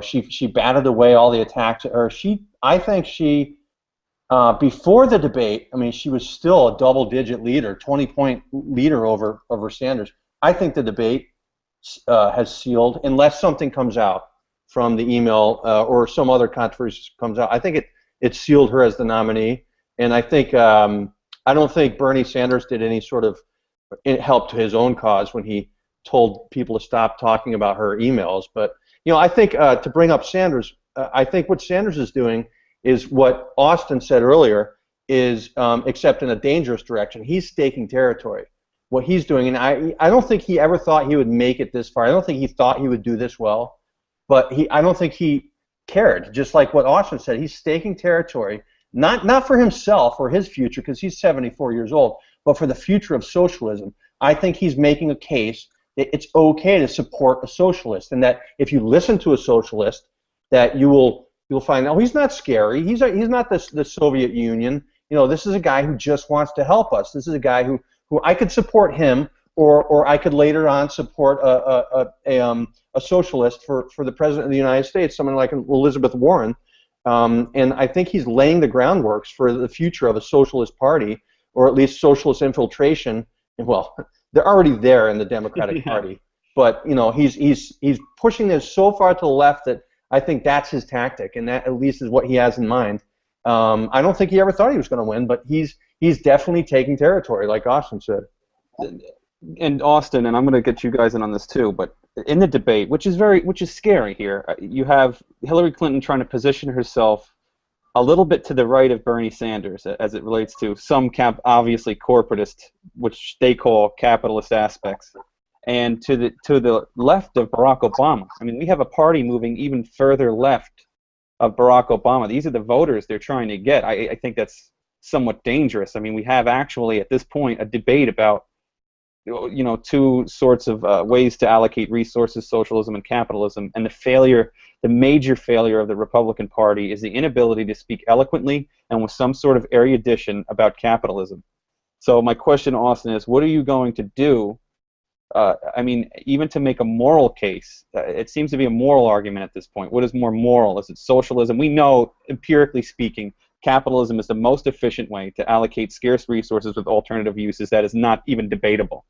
she batted away all the attacks at her. I think she, before the debate, I mean, she was still a double-digit leader, 20-point leader over Sanders. I think the debate has sealed, unless something comes out from the email or some other controversy comes out. I think it sealed her as the nominee, and I think I don't think Bernie Sanders did any sort of help to his own cause when he told people to stop talking about her emails. But I think to bring up Sanders, I think what Sanders is doing is what Austin said earlier, is except in a dangerous direction. He's staking territory. What he's doing, and I don't think he ever thought he would make it this far. I don't think he thought he would do this well, but I don't think he cared. Just like what Austin said, he's staking territory, not for himself or his future, because he's 74 years old, but for the future of socialism. I think he's making a case that it's okay to support a socialist, and that if you listen to a socialist, that you'll find out he's not scary. He's not the Soviet Union. This is a guy who just wants to help us. This is a guy who I could support him, or I could later on support a socialist for the president of the United States, someone like Elizabeth Warren. And I think he's laying the groundwork for the future of a socialist party, or at least socialist infiltration. And, well, they're already there in the Democratic Party, but he's pushing this so far to the left that I think that's his tactic, and that at least is what he has in mind. I don't think he ever thought he was going to win, but he's definitely taking territory, like Austin said. And Austin, and I'm going to get you guys in on this too, but in the debate, which is scary here. You have Hillary Clinton trying to position herself a little bit to the right of Bernie Sanders as it relates to some obviously corporatist, which they call capitalist aspects, and to the left of Barack Obama. I mean, we have a party moving even further left of Barack Obama. These are the voters they're trying to get. I think that's somewhat dangerous. I mean, we have actually at this point a debate about two sorts of ways to allocate resources, socialism and capitalism, and the major failure of the Republican Party is the inability to speak eloquently and with some sort of erudition about capitalism. So my question, Austin, is what are you going to do? I mean, even to make a moral case, it seems to be a moral argument at this point. What is more moral? Is it socialism? We know, empirically speaking, capitalism is the most efficient way to allocate scarce resources with alternative uses. That is not even debatable.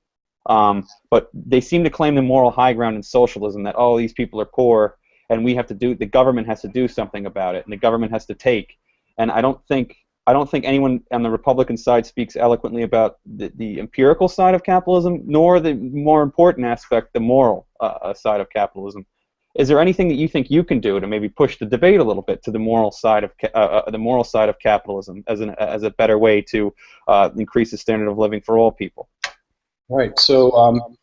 But they seem to claim the moral high ground in socialism, that, oh, these people are poor, and the government has to do something about it, and the government has to take. And I don't think anyone on the Republican side speaks eloquently about the empirical side of capitalism, nor the more important aspect, the moral side of capitalism. Is there anything that you think you can do to maybe push the debate a little bit to the moral side of capitalism as a better way to increase the standard of living for all people? Right. So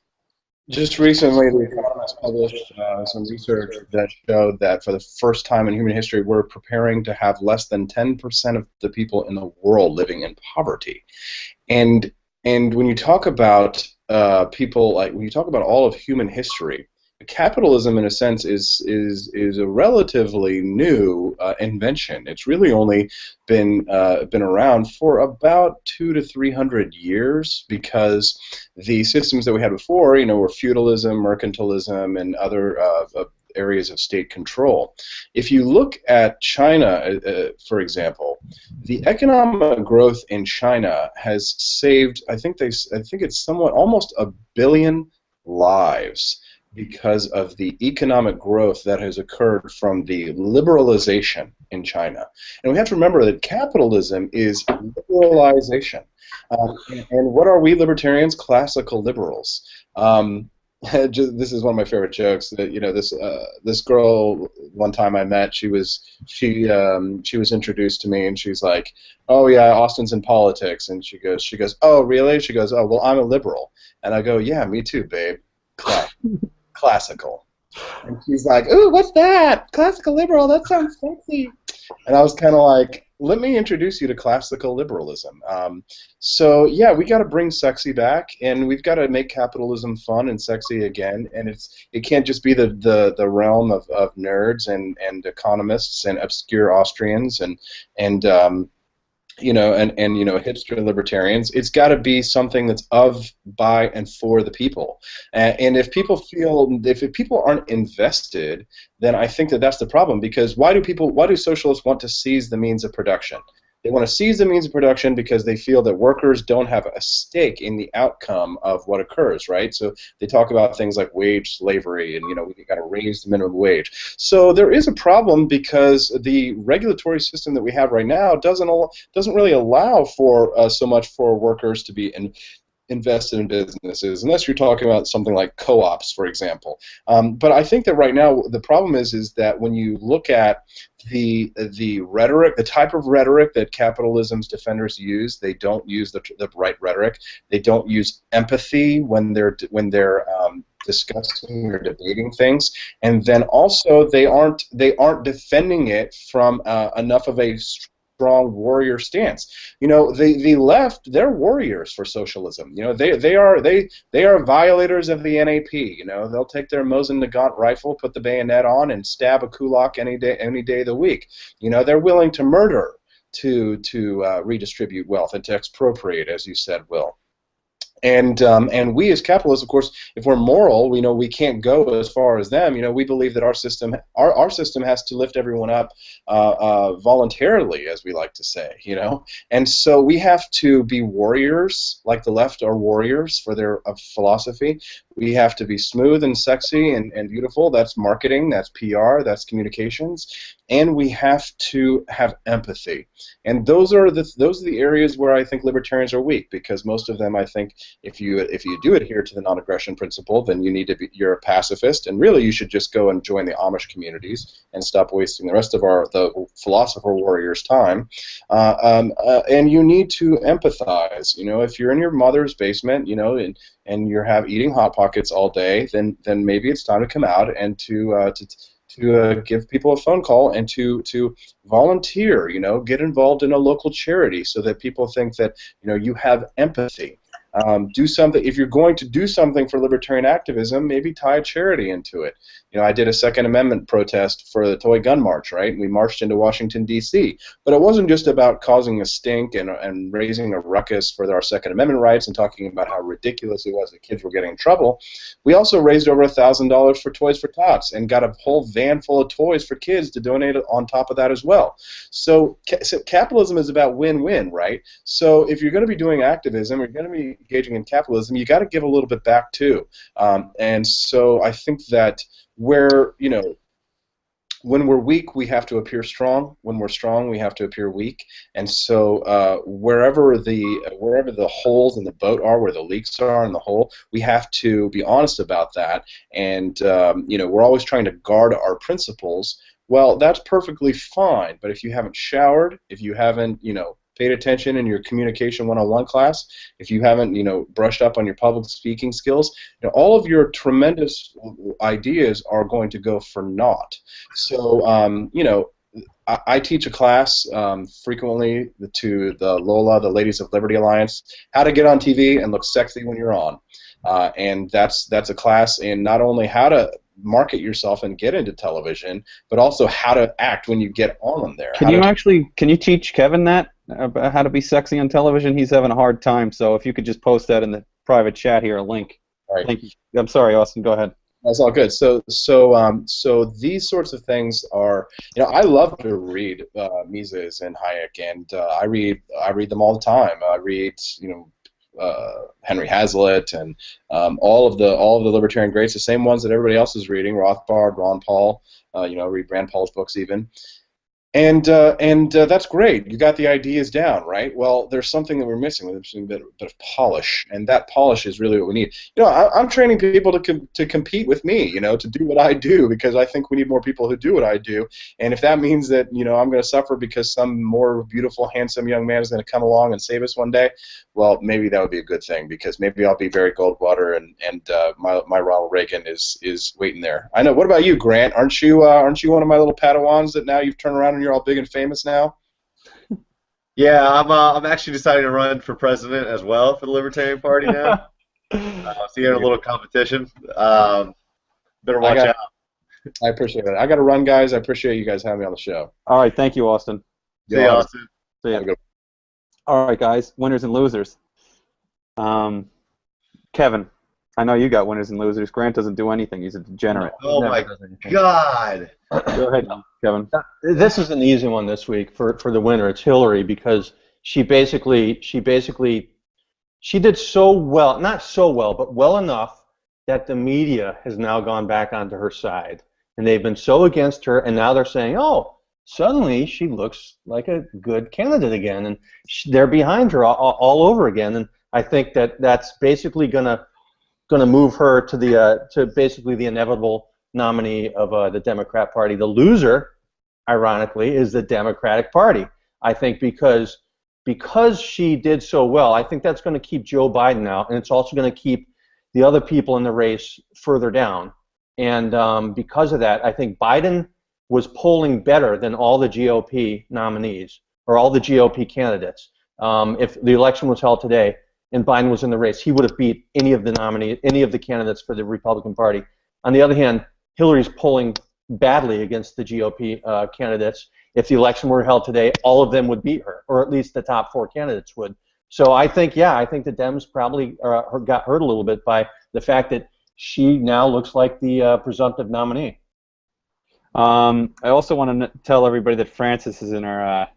just recently, The Economist published some research that showed that for the first time in human history, we're preparing to have less than 10% of the people in the world living in poverty. And when you talk about when you talk about all of human history, capitalism, in a sense, is a relatively new invention. It's really only been around for about 200 to 300 years, because the systems that we had before, were feudalism, mercantilism, and other areas of state control. If you look at China, for example, the economic growth in China has saved, I think it's somewhat almost 1 billion lives, because of the economic growth that has occurred from the liberalization in China. And we have to remember that capitalism is liberalization. And what are we libertarians? Classical liberals. This is one of my favorite jokes. That this girl one time I met, she was introduced to me, and she's like, "Oh yeah, Austin's in politics," and she goes, "Oh really?" She goes, "Oh well, I'm a liberal," and I go, "Yeah, me too, babe." Classical. And she's like, "Ooh, what's that? Classical liberal? That sounds sexy." And I was kind of like, let me introduce you to classical liberalism. So yeah, we got to bring sexy back, and we've got to make capitalism fun and sexy again. And it can't just be the realm of nerds and economists and obscure Austrians and hipster libertarians. It's got to be something that's of, by, and for the people. And if people aren't invested, then I think that's the problem. Because why do socialists want to seize the means of production? They want to seize the means of production because they feel that workers don't have a stake in the outcome of what occurs, right? So they talk about things like wage slavery, and we got to raise the minimum wage. So there is a problem, because the regulatory system that we have right now doesn't really allow for so much for workers to be invested in businesses, unless you're talking about something like co-ops, for example. But I think that right now the problem is that when you look at the rhetoric, the type of rhetoric that capitalism's defenders use, they don't use the right rhetoric. They don't use empathy when they're discussing or debating things, and then also they aren't defending it from enough of a strong warrior stance. The left, they're warriors for socialism. They are violators of the NAP. They'll take their Mosin Nagant rifle, put the bayonet on, and stab a kulak any day of the week. They're willing to murder to redistribute wealth and to expropriate, as you said, Will. And we as capitalists, of course, if we're moral, we know we can't go as far as them. We believe that our system has to lift everyone up voluntarily, as we like to say. And so we have to be warriors, like the left are warriors for their philosophy. We have to be smooth and sexy and beautiful. That's marketing, that's PR, that's communications, and we have to have empathy. And those are the areas where I think libertarians are weak, because most of them, I think, if you do adhere to the non-aggression principle, then you're a pacifist, and really you should just go and join the Amish communities and stop wasting the rest of the philosopher warriors' time. And you need to empathize. You know, if you're in your mother's basement, you know, and you're eating Hot Pockets all day, then maybe it's time to come out and to give people a phone call and to volunteer. You know, get involved in a local charity so that people think that, you know, you have empathy. Do something. If you're going to do something for libertarian activism, maybe tie a charity into it. You know, I did a Second Amendment protest for the Toy Gun March, right? We marched into Washington, D.C. But it wasn't just about causing a stink and raising a ruckus for our Second Amendment rights and talking about how ridiculous it was that kids were getting in trouble. We also raised over $1,000 for Toys for Tots and got a whole van full of toys for kids to donate on top of that as well. So capitalism is about win-win, right? So if you're going to be doing activism, you're going to be engaging in capitalism, you got to give a little bit back too. And so I think that when we're weak, we have to appear strong. When we're strong, we have to appear weak. And so wherever the holes in the boat are, where the leaks are in the hole, we have to be honest about that. And we're always trying to guard our principles. Well, that's perfectly fine. But if you haven't showered, if you haven't, paid attention in your communication 101 class, if you haven't, brushed up on your public speaking skills, all of your tremendous ideas are going to go for naught. So, I teach a class frequently to the LOLA, the Ladies of Liberty Alliance, how to get on TV and look sexy when you're on. And that's a class in not only how to market yourself and get into television, but also how to act when you get on there. Can you teach Kevin that, about how to be sexy on television? He's having a hard time, so if you could just post that in the private chat here, a link. All right. Thank you. I'm sorry, Austin, go ahead. That's all good. So these sorts of things are, I love to read Mises and Hayek, and I read them all the time. I read, Henry Hazlitt and all of the libertarian greats, the same ones that everybody else is reading, Rothbard, Ron Paul, read Rand Paul's books even. And that's great. You got the ideas down, right? Well, there's something that we're missing. We're missing a bit of polish, and that polish is really what we need. I'm training people to compete with me, to do what I do, because I think we need more people who do what I do. And if that means that, I'm going to suffer because some more beautiful, handsome young man is going to come along and save us one day, well, maybe that would be a good thing, because maybe I'll be Barry Goldwater and my Ronald Reagan is waiting there. I know. What about you, Grant? Aren't you one of my little Padawans that now you've turned around and you're all big and famous now? Yeah, I'm actually deciding to run for president as well for the Libertarian Party now. So you're in a little competition. Better watch out. I appreciate it. I got to run, guys. I appreciate you guys having me on the show. All right, thank you, Austin. See you, Austin. See ya. All right, guys, winners and losers. Kevin, I know you got winners and losers. Grant doesn't do anything. He's a degenerate. Oh, my God. Go ahead, Kevin. This is an easy one this week for the winner. It's Hillary, because she did so well, not so well, but well enough that the media has now gone back onto her side. And they've been so against her, and now they're saying, oh, suddenly she looks like a good candidate again, and they're behind her all over again. And I think that's basically gonna move her to basically the inevitable nominee of the Democrat Party. The loser, ironically, is the Democratic Party. I think because she did so well, I think that's going to keep Joe Biden out, and it's also going to keep the other people in the race further down. And because of that, I think Biden was polling better than all the GOP nominees or all the GOP candidates. If the election was held today and Biden was in the race, he would have beat any of the candidates for the Republican Party. On the other hand, Hillary's polling badly against the GOP candidates. If the election were held today, all of them would beat her, or at least the top 4 candidates would. So I think the Dems probably got hurt a little bit by the fact that she now looks like the presumptive nominee. I also want to tell everybody that Francis is in our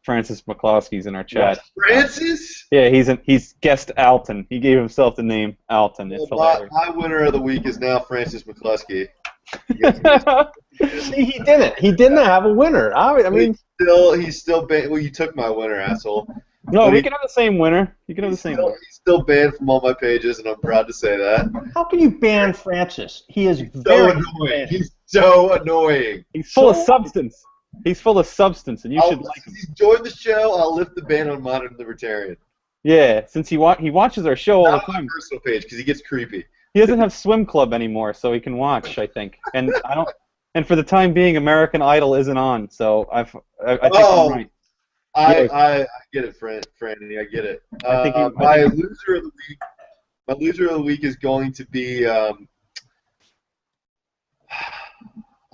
Francis McCloskey's in our chat. Yes. Francis? Yeah, he's guessed Alton. He gave himself the name Alton. It's hilarious. My winner of the week is now Francis McCluskey. See, he didn't. He didn't have a winner. I mean, he's still banned. Well, you took my winner, asshole. No, But we he- can have the same winner. You can have the same winner. He's still banned from all my pages, and I'm proud to say that. how can you ban Francis? He is So very annoying. He's so annoying. He's full of substance. He's full of substance, and you should like him. He's joined the show. I'll lift the ban on Modern Libertarian. Yeah, since he watches our show all Not the on my time. personal page because he gets creepy. He doesn't have swim club anymore, so he can watch. I think, and I don't. And for the time being, American Idol isn't on, so I think I'm right. I get it, Franny. I get it. My loser of the week is going to be.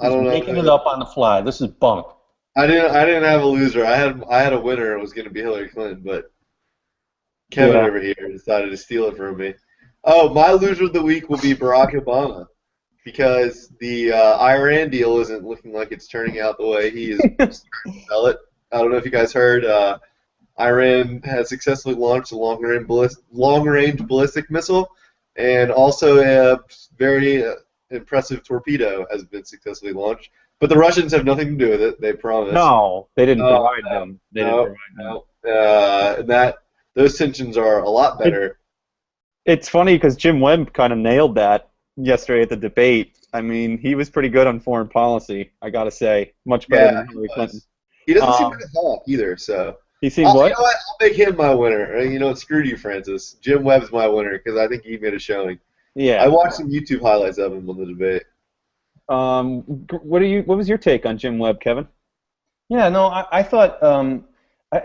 I don't know. making it up on the fly. This is bunk. I didn't have a loser. I had a winner. It was going to be Hillary Clinton, but Kevin over here decided to steal it from me. Oh, my loser of the week will be Barack Obama, because the Iran deal isn't looking like it's turning out the way he is trying to sell it. I don't know if you guys heard. Iran has successfully launched a long-range ballistic missile, and also a very impressive torpedo has been successfully launched. But the Russians have nothing to do with it. They promise. No, they didn't provide them. They didn't provide them. Those tensions are a lot better. It's funny because Jim Webb kind of nailed that yesterday at the debate. I mean, he was pretty good on foreign policy, I gotta say. Much better than Hillary Clinton. He doesn't seem like a hawk either, so. He seemed what? You know what? I'll make him my winner. You know what? Screw you, Francis. Jim Webb's my winner because I think he made a showing. Yeah. I watched some YouTube highlights of him on the debate. What was your take on Jim Webb, Kevin? Yeah, no, I thought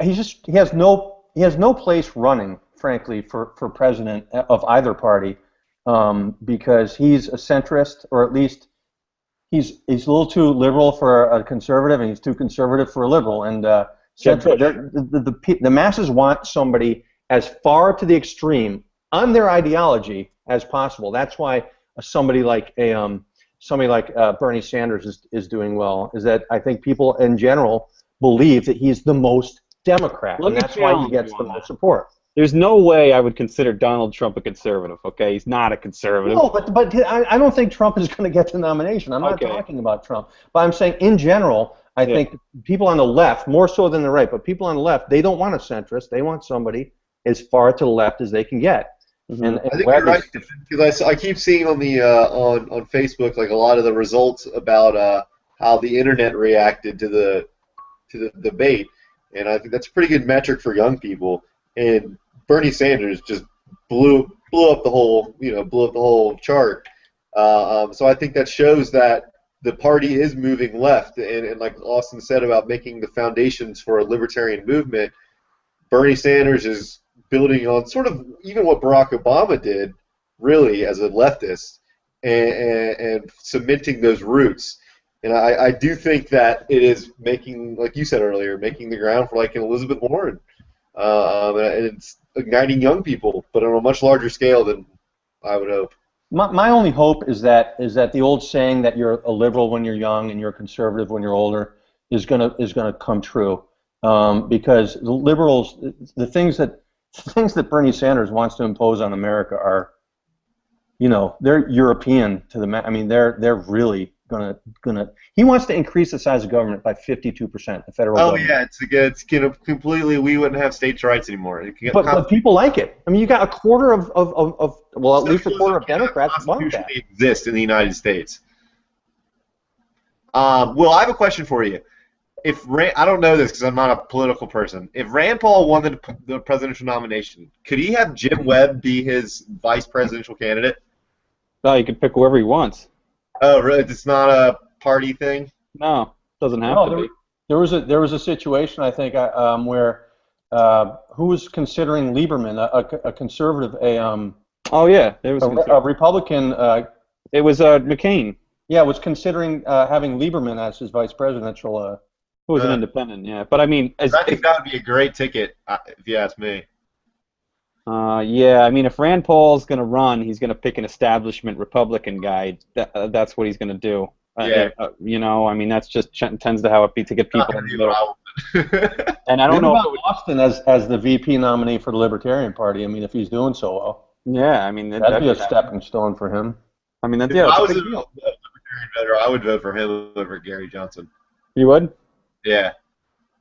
he has no place running, frankly, for president of either party, because he's a centrist, or at least he's a little too liberal for a conservative, and he's too conservative for a liberal. And the masses want somebody as far to the extreme on their ideology as possible. That's why somebody like Bernie Sanders is doing well. Is that I think people in general believe that he's the most Democrat, and that's why he gets the most support. There's no way I would consider Donald Trump a conservative. Okay, he's not a conservative. No, but I don't think Trump is going to get the nomination. I'm not talking about Trump, but I'm saying in general, I think people on the left, more so than the right, but people on the left, they don't want a centrist. They want somebody as far to the left as they can get. Mm-hmm. And I think you're right, because I keep seeing on the on Facebook like a lot of the results about how the internet reacted to the debate, and I think that's a pretty good metric for young people. And Bernie Sanders just blew up the whole chart. So I think that shows that the party is moving left, and like Austin said about making the foundations for a libertarian movement, Bernie Sanders is building on sort of even what Barack Obama did, really, as a leftist, and cementing those roots. And I do think that it is making, like you said earlier, making the ground for like an Elizabeth Warren, and it's igniting young people, but on a much larger scale than I would hope. My only hope is that the old saying that you're a liberal when you're young and you're a conservative when you're older is gonna come true, because the liberals, the things that Bernie Sanders wants to impose on America are, they're European to the. I mean, they're really gonna. He wants to increase the size of government by 52%. The federal. Oh government. yeah, it's completely. We wouldn't have states' rights anymore. But people like it. I mean, you got a quarter of well, at least a quarter of Democrats want that. Exist in the United States. Will, I have a question for you. I don't know this because I'm not a political person. If Rand Paul won the presidential nomination, could he have Jim Webb be his vice presidential candidate? No, he can pick whoever he wants. Oh, really? It's not a party thing? No, doesn't have to be. There was a situation, I think, where who was considering Lieberman, a conservative, oh yeah, there was a Republican. It was McCain. Yeah, was considering having Lieberman as his vice presidential. Who was an independent, yeah. But I mean, I think that would be a great ticket, if you ask me. Yeah, I mean, if Rand Paul's going to run, he's going to pick an establishment Republican guy. That's what he's going to do. Yeah. You know, I mean, that's just tends to how it be to get people in the middle. What And I don't Think know if about it would, Austin as the VP nominee for the Libertarian Party. I mean, if he's doing so well, yeah, I mean, that'd be a stepping stone for him. I mean, if yeah, I it's a was a big deal. Libertarian voter, I would vote for him over Gary Johnson. You would? Yeah.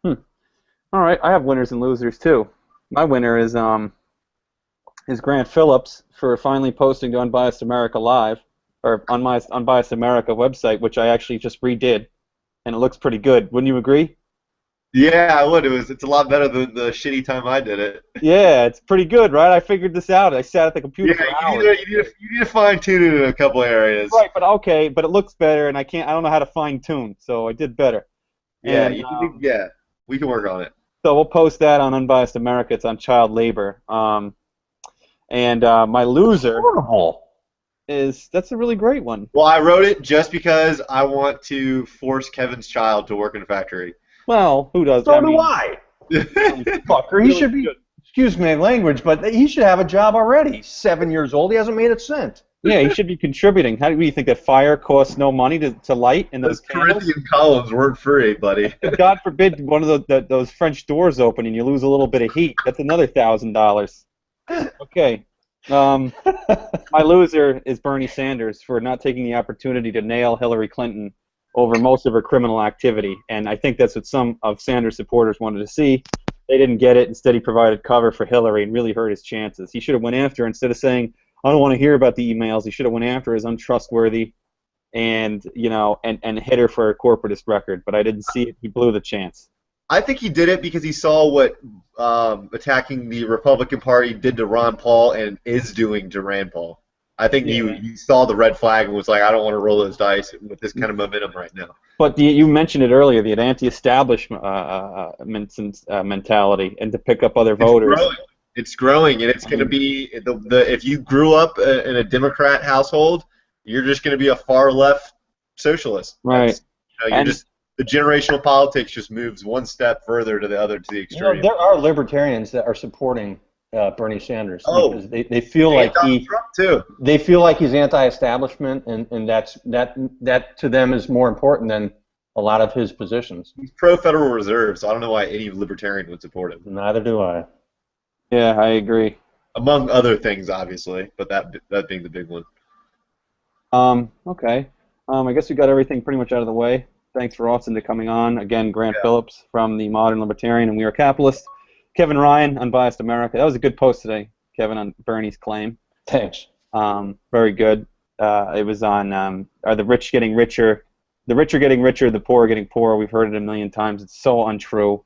All right, I have winners and losers too. My winner is Grant Phillips for finally posting to Unbiased America Live, or Unbiased America website, which I actually just redid, and it looks pretty good. Wouldn't you agree? Yeah, I would. It's a lot better than the shitty time I did it. Yeah, it's pretty good, right? I figured this out. I sat at the computer for hours. You need to fine tune it in a couple areas. Right, but okay, but it looks better, and I don't know how to fine tune, so I did better. Yeah, And, we can work on it. So we'll post that on Unbiased America. It's on child labor. And my loser that's a really great one. Well, I wrote it just because I want to force Kevin's child to work in a factory. Well, who does? So do I. Fucker, he should be. Excuse my language, but he should have a job already. 7 years old, he hasn't made a cent. Yeah, he should be contributing. How do you think that fire costs no money to light in those candles? Corinthian columns weren't free, buddy. God forbid one of those French doors open and you lose a little bit of heat. That's another $1,000. Okay. My loser is Bernie Sanders for not taking the opportunity to nail Hillary Clinton over most of her criminal activity, and I think that's what some of Sanders' supporters wanted to see. They didn't get it. Instead, he provided cover for Hillary and really hurt his chances. He should have went after her instead of saying, I don't want to hear about the emails. He should have went after her as untrustworthy and hit her for a corporatist record, but I didn't see it. He blew the chance. I think he did it because he saw what attacking the Republican Party did to Ron Paul and is doing to Rand Paul. I think he saw the red flag and was like, I don't want to roll those dice with this kind of momentum right now. But you mentioned it earlier, the anti-establishment mentality, and to pick up other voters. It's growing, and it's going to be if you grew up in a Democrat household, you're just going to be a far left socialist. Right. The generational politics just moves one step further to the extreme. There are libertarians that are supporting Bernie Sanders because they feel and like Donald Trump too. They feel like he's anti-establishment, and that to them is more important than a lot of his positions. He's pro-Federal Reserve, so I don't know why any libertarian would support him. Neither do I. Yeah, I agree. Among other things, obviously, but that being the big one. Okay. I guess we got everything pretty much out of the way. Thanks for Austin coming on. Again, Grant Phillips from the Modern Libertarian and We Are Capitalists. Kevin Ryan, Unbiased America. That was a good post today, Kevin, on Bernie's claim. Thanks. Very good. It was on are the rich getting richer? The rich are getting richer, the poor are getting poorer. We've heard it a million times. It's so untrue.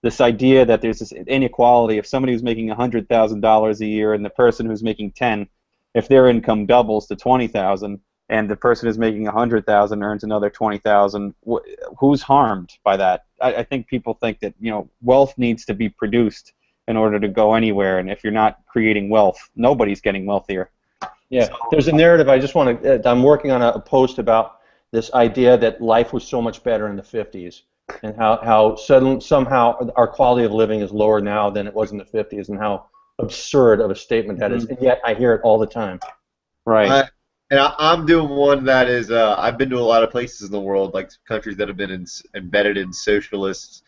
This idea that there's this inequality. If somebody who's making $100,000 a year and the person who's making 10, if their income doubles to 20,000, and the person who's making 100,000 earns another 20,000, who's harmed by that? I think people think that wealth needs to be produced in order to go anywhere, and if you're not creating wealth, nobody's getting wealthier. Yeah, there's a narrative. I just want to. I'm working on a post about this idea that life was so much better in the 50s, and how somehow our quality of living is lower now than it was in the 50s, and how absurd of a statement that is. And yet I hear it all the time. Right. I'm doing one that is, I've been to a lot of places in the world, like countries that have been embedded in socialist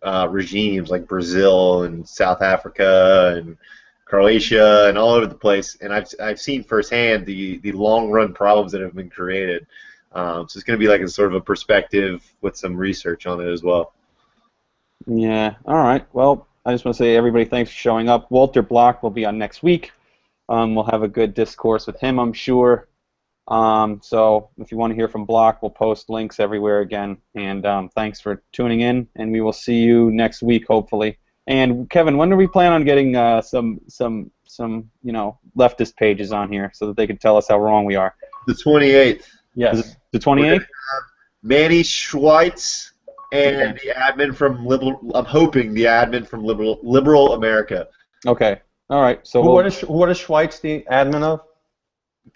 regimes, like Brazil and South Africa and Croatia and all over the place, and I've seen firsthand the long-run problems that have been created. So it's going to be like a sort of a perspective with some research on it as well. Yeah, all right. Well, I just want to say, everybody, thanks for showing up. Walter Block will be on next week. We'll have a good discourse with him, I'm sure. So if you want to hear from Block, we'll post links everywhere again. And thanks for tuning in, and we will see you next week, hopefully. And Kevin, when do we plan on getting some leftist pages on here so that they can tell us how wrong we are? The 28th. Yes. The 28th? Manny Schweitz and the admin from I'm hoping the admin from Liberal America. Okay. All right. So what is Schweitz the admin of?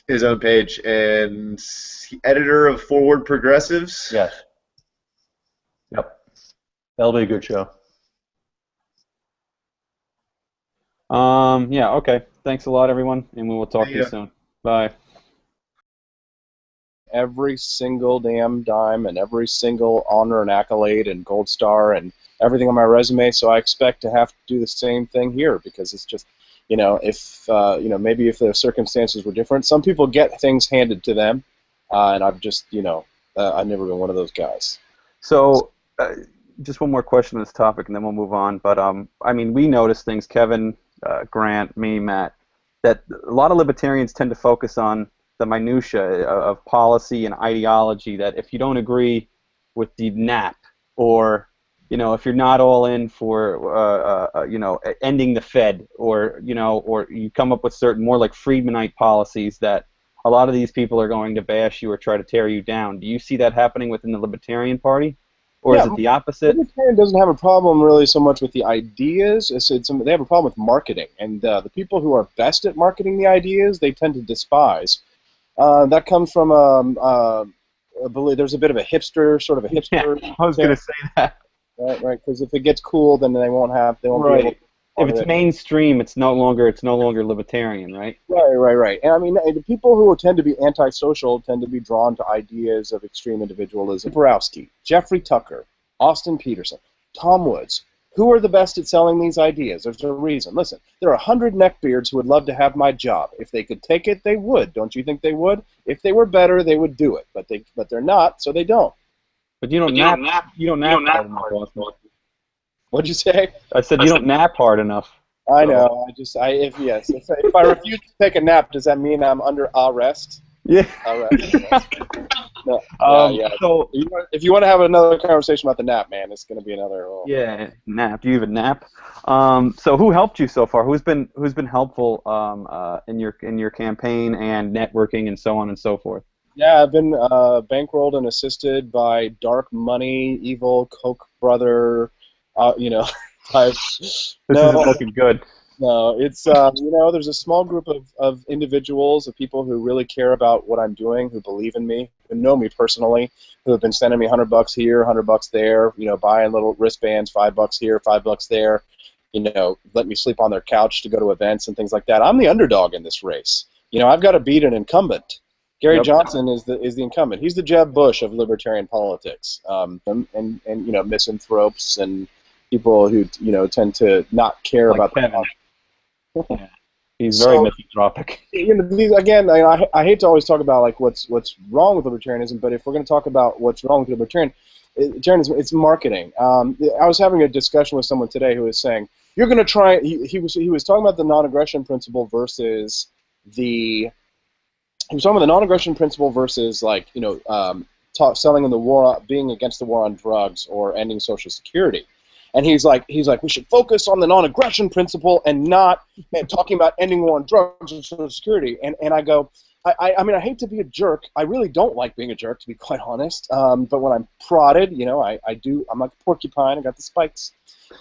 His own page, and editor of Forward Progressives. Yes. Yep. That'll be a good show. Yeah, okay. Thanks a lot, everyone, and we will talk to you soon. Bye. every single damn dime and every single honor and accolade and gold star and everything on my resume, so I expect to have to do the same thing here, because it's just, if maybe if the circumstances were different, some people get things handed to them, and I've just, I've never been one of those guys. So, just one more question on this topic, and then we'll move on. But I mean, we notice things, Kevin, Grant, me, Matt, that a lot of libertarians tend to focus on the minutia of policy and ideology. That if you don't agree with the NAP, or if you're not all in for ending the Fed, or or you come up with certain more like Friedmanite policies, that a lot of these people are going to bash you or try to tear you down. Do you see that happening within the Libertarian Party? Or is it the opposite? Libertarian doesn't have a problem really so much with the ideas. They have a problem with marketing. And the people who are best at marketing the ideas, they tend to despise. That comes from, I believe there's a bit of a hipster, sort of a hipster. Yeah, I was going to say that. Right. Because if it gets cool, then they won't be able to. If it's mainstream, it's no longer libertarian, right? Right. And I mean, the people who tend to be antisocial tend to be drawn to ideas of extreme individualism. Borowski, Jeffrey Tucker, Austin Petersen, Tom Woods. Who are the best at selling these ideas? There's a reason. Listen, there are 100 neckbeards who would love to have my job. If they could take it, they would. Don't you think they would? If they were better, they would do it. But they're not, so they don't. But you don't nap hard enough, Austin. What'd you say? I said you don't nap hard enough. I know. If I refuse to take a nap, does that mean I'm under arrest? Yeah. Arrest. No. Yeah. So if you want to have another conversation about the nap, man, it's going to be another. Yeah, nap. Do you even nap? So who helped you so far? Who's been helpful in your campaign and networking and so on and so forth? Yeah, I've been bankrolled and assisted by Dark Money, Evil, Koch brother. This isn't looking good. No, it's there's a small group of individuals, of people who really care about what I'm doing, who believe in me, who know me personally, who have been sending me $100 here, $100 there, buying little wristbands, $5 here, $5 there, let me sleep on their couch to go to events and things like that. I'm the underdog in this race. I've got to beat an incumbent. Gary Johnson is the incumbent. He's the Jeb Bush of libertarian politics, and misanthropes and people who tend to not care about Kevin. Yeah. He's very misanthropic. Again, I hate to always talk about like what's wrong with libertarianism, but if we're going to talk about what's wrong with libertarianism, it's marketing. I was having a discussion with someone today who was saying you're going to try. He was talking about the non-aggression principle versus the. He was talking about the non-aggression principle versus like selling in the war, being against the war on drugs or ending Social Security. And he's like, we should focus on the non-aggression principle and not talking about ending war on drugs or Social Security. And I go, I mean, I hate to be a jerk. I really don't like being a jerk, to be quite honest. But when I'm prodded, I do. I'm like a porcupine. I got the spikes.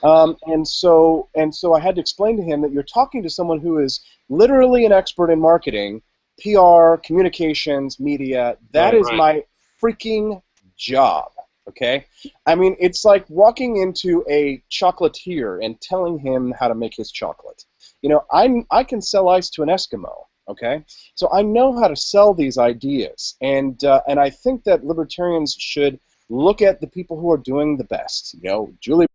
And so I had to explain to him that you're talking to someone who is literally an expert in marketing, PR, communications, media. That is my freaking job. Okay? I mean, it's like walking into a chocolatier and telling him how to make his chocolate. I can sell ice to an Eskimo, okay? So I know how to sell these ideas, and I think that libertarians should look at the people who are doing the best. Julie.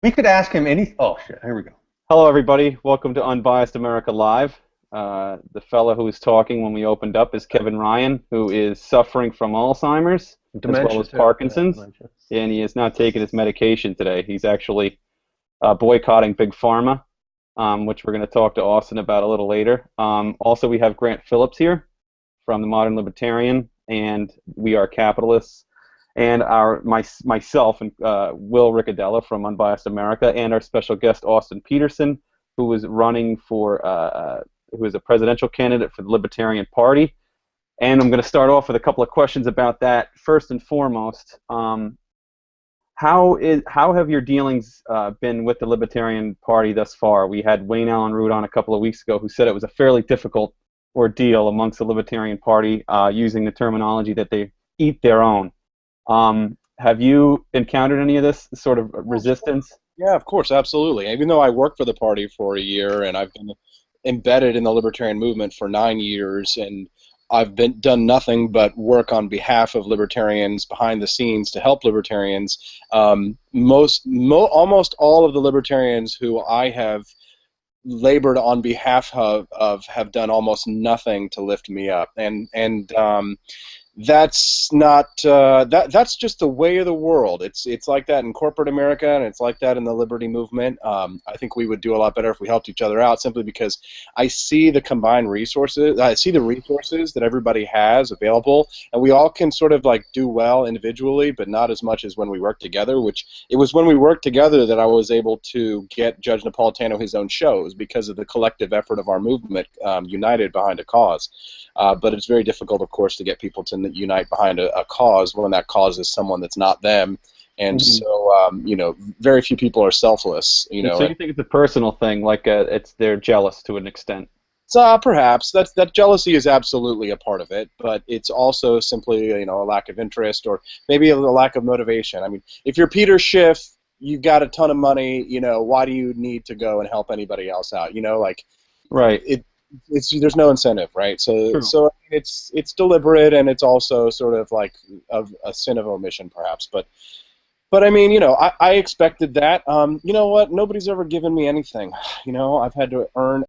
We could ask him any. Oh shit! Here we go. Hello, everybody. Welcome to Unbiased America Live. The fellow who was talking when we opened up is Kevin Ryan, who is suffering from Alzheimer's as well as Parkinson's, and he is not taking his medication today. He's actually boycotting Big Pharma, which we're going to talk to Austin about a little later. Also, we have Grant Phillips here from the Modern Libertarian, and We Are Capitalists, and myself and Will Ricciardella from Unbiased America, and our special guest Austin Petersen, who is running for who is a presidential candidate for the Libertarian Party. And I'm going to start off with a couple of questions about that. First and foremost, how have your dealings been with the Libertarian Party thus far? We had Wayne Allen Root on a couple of weeks ago who said it was a fairly difficult ordeal amongst the Libertarian Party, using the terminology that they eat their own. Have you encountered any of this sort of resistance? Yeah, of course, absolutely. Even though I worked for the party for a year and I've been embedded in the libertarian movement for 9 years, and I've done nothing but work on behalf of libertarians behind the scenes to help libertarians. Almost all of the libertarians who I have labored on behalf of have done almost nothing to lift me up, and that's not that's just the way of the world. It's like that in corporate America, and it's like that in the liberty movement. I think we would do a lot better if we helped each other out, simply because I see the combined resources. I see the resources that everybody has available, and we all can sort of like do well individually, but not as much as when we work together. Which it was when we worked together that I was able to get Judge Napolitano his own shows, because of the collective effort of our movement, united behind a cause. But it's very difficult, of course, to get people to unite behind a cause when that cause is someone that's not them. And so, very few people are selfless. So you think it's a personal thing, like they're jealous to an extent? So perhaps that jealousy is absolutely a part of it, but it's also simply a lack of interest, or maybe a lack of motivation. I mean, if you're Peter Schiff, you've got a ton of money. Why do you need to go and help anybody else out? Right. There's no incentive, right? So True. so it's deliberate, and it's also sort of like a sin of omission, perhaps. But I mean, I expected that. You know what? Nobody's ever given me anything. I've had to earn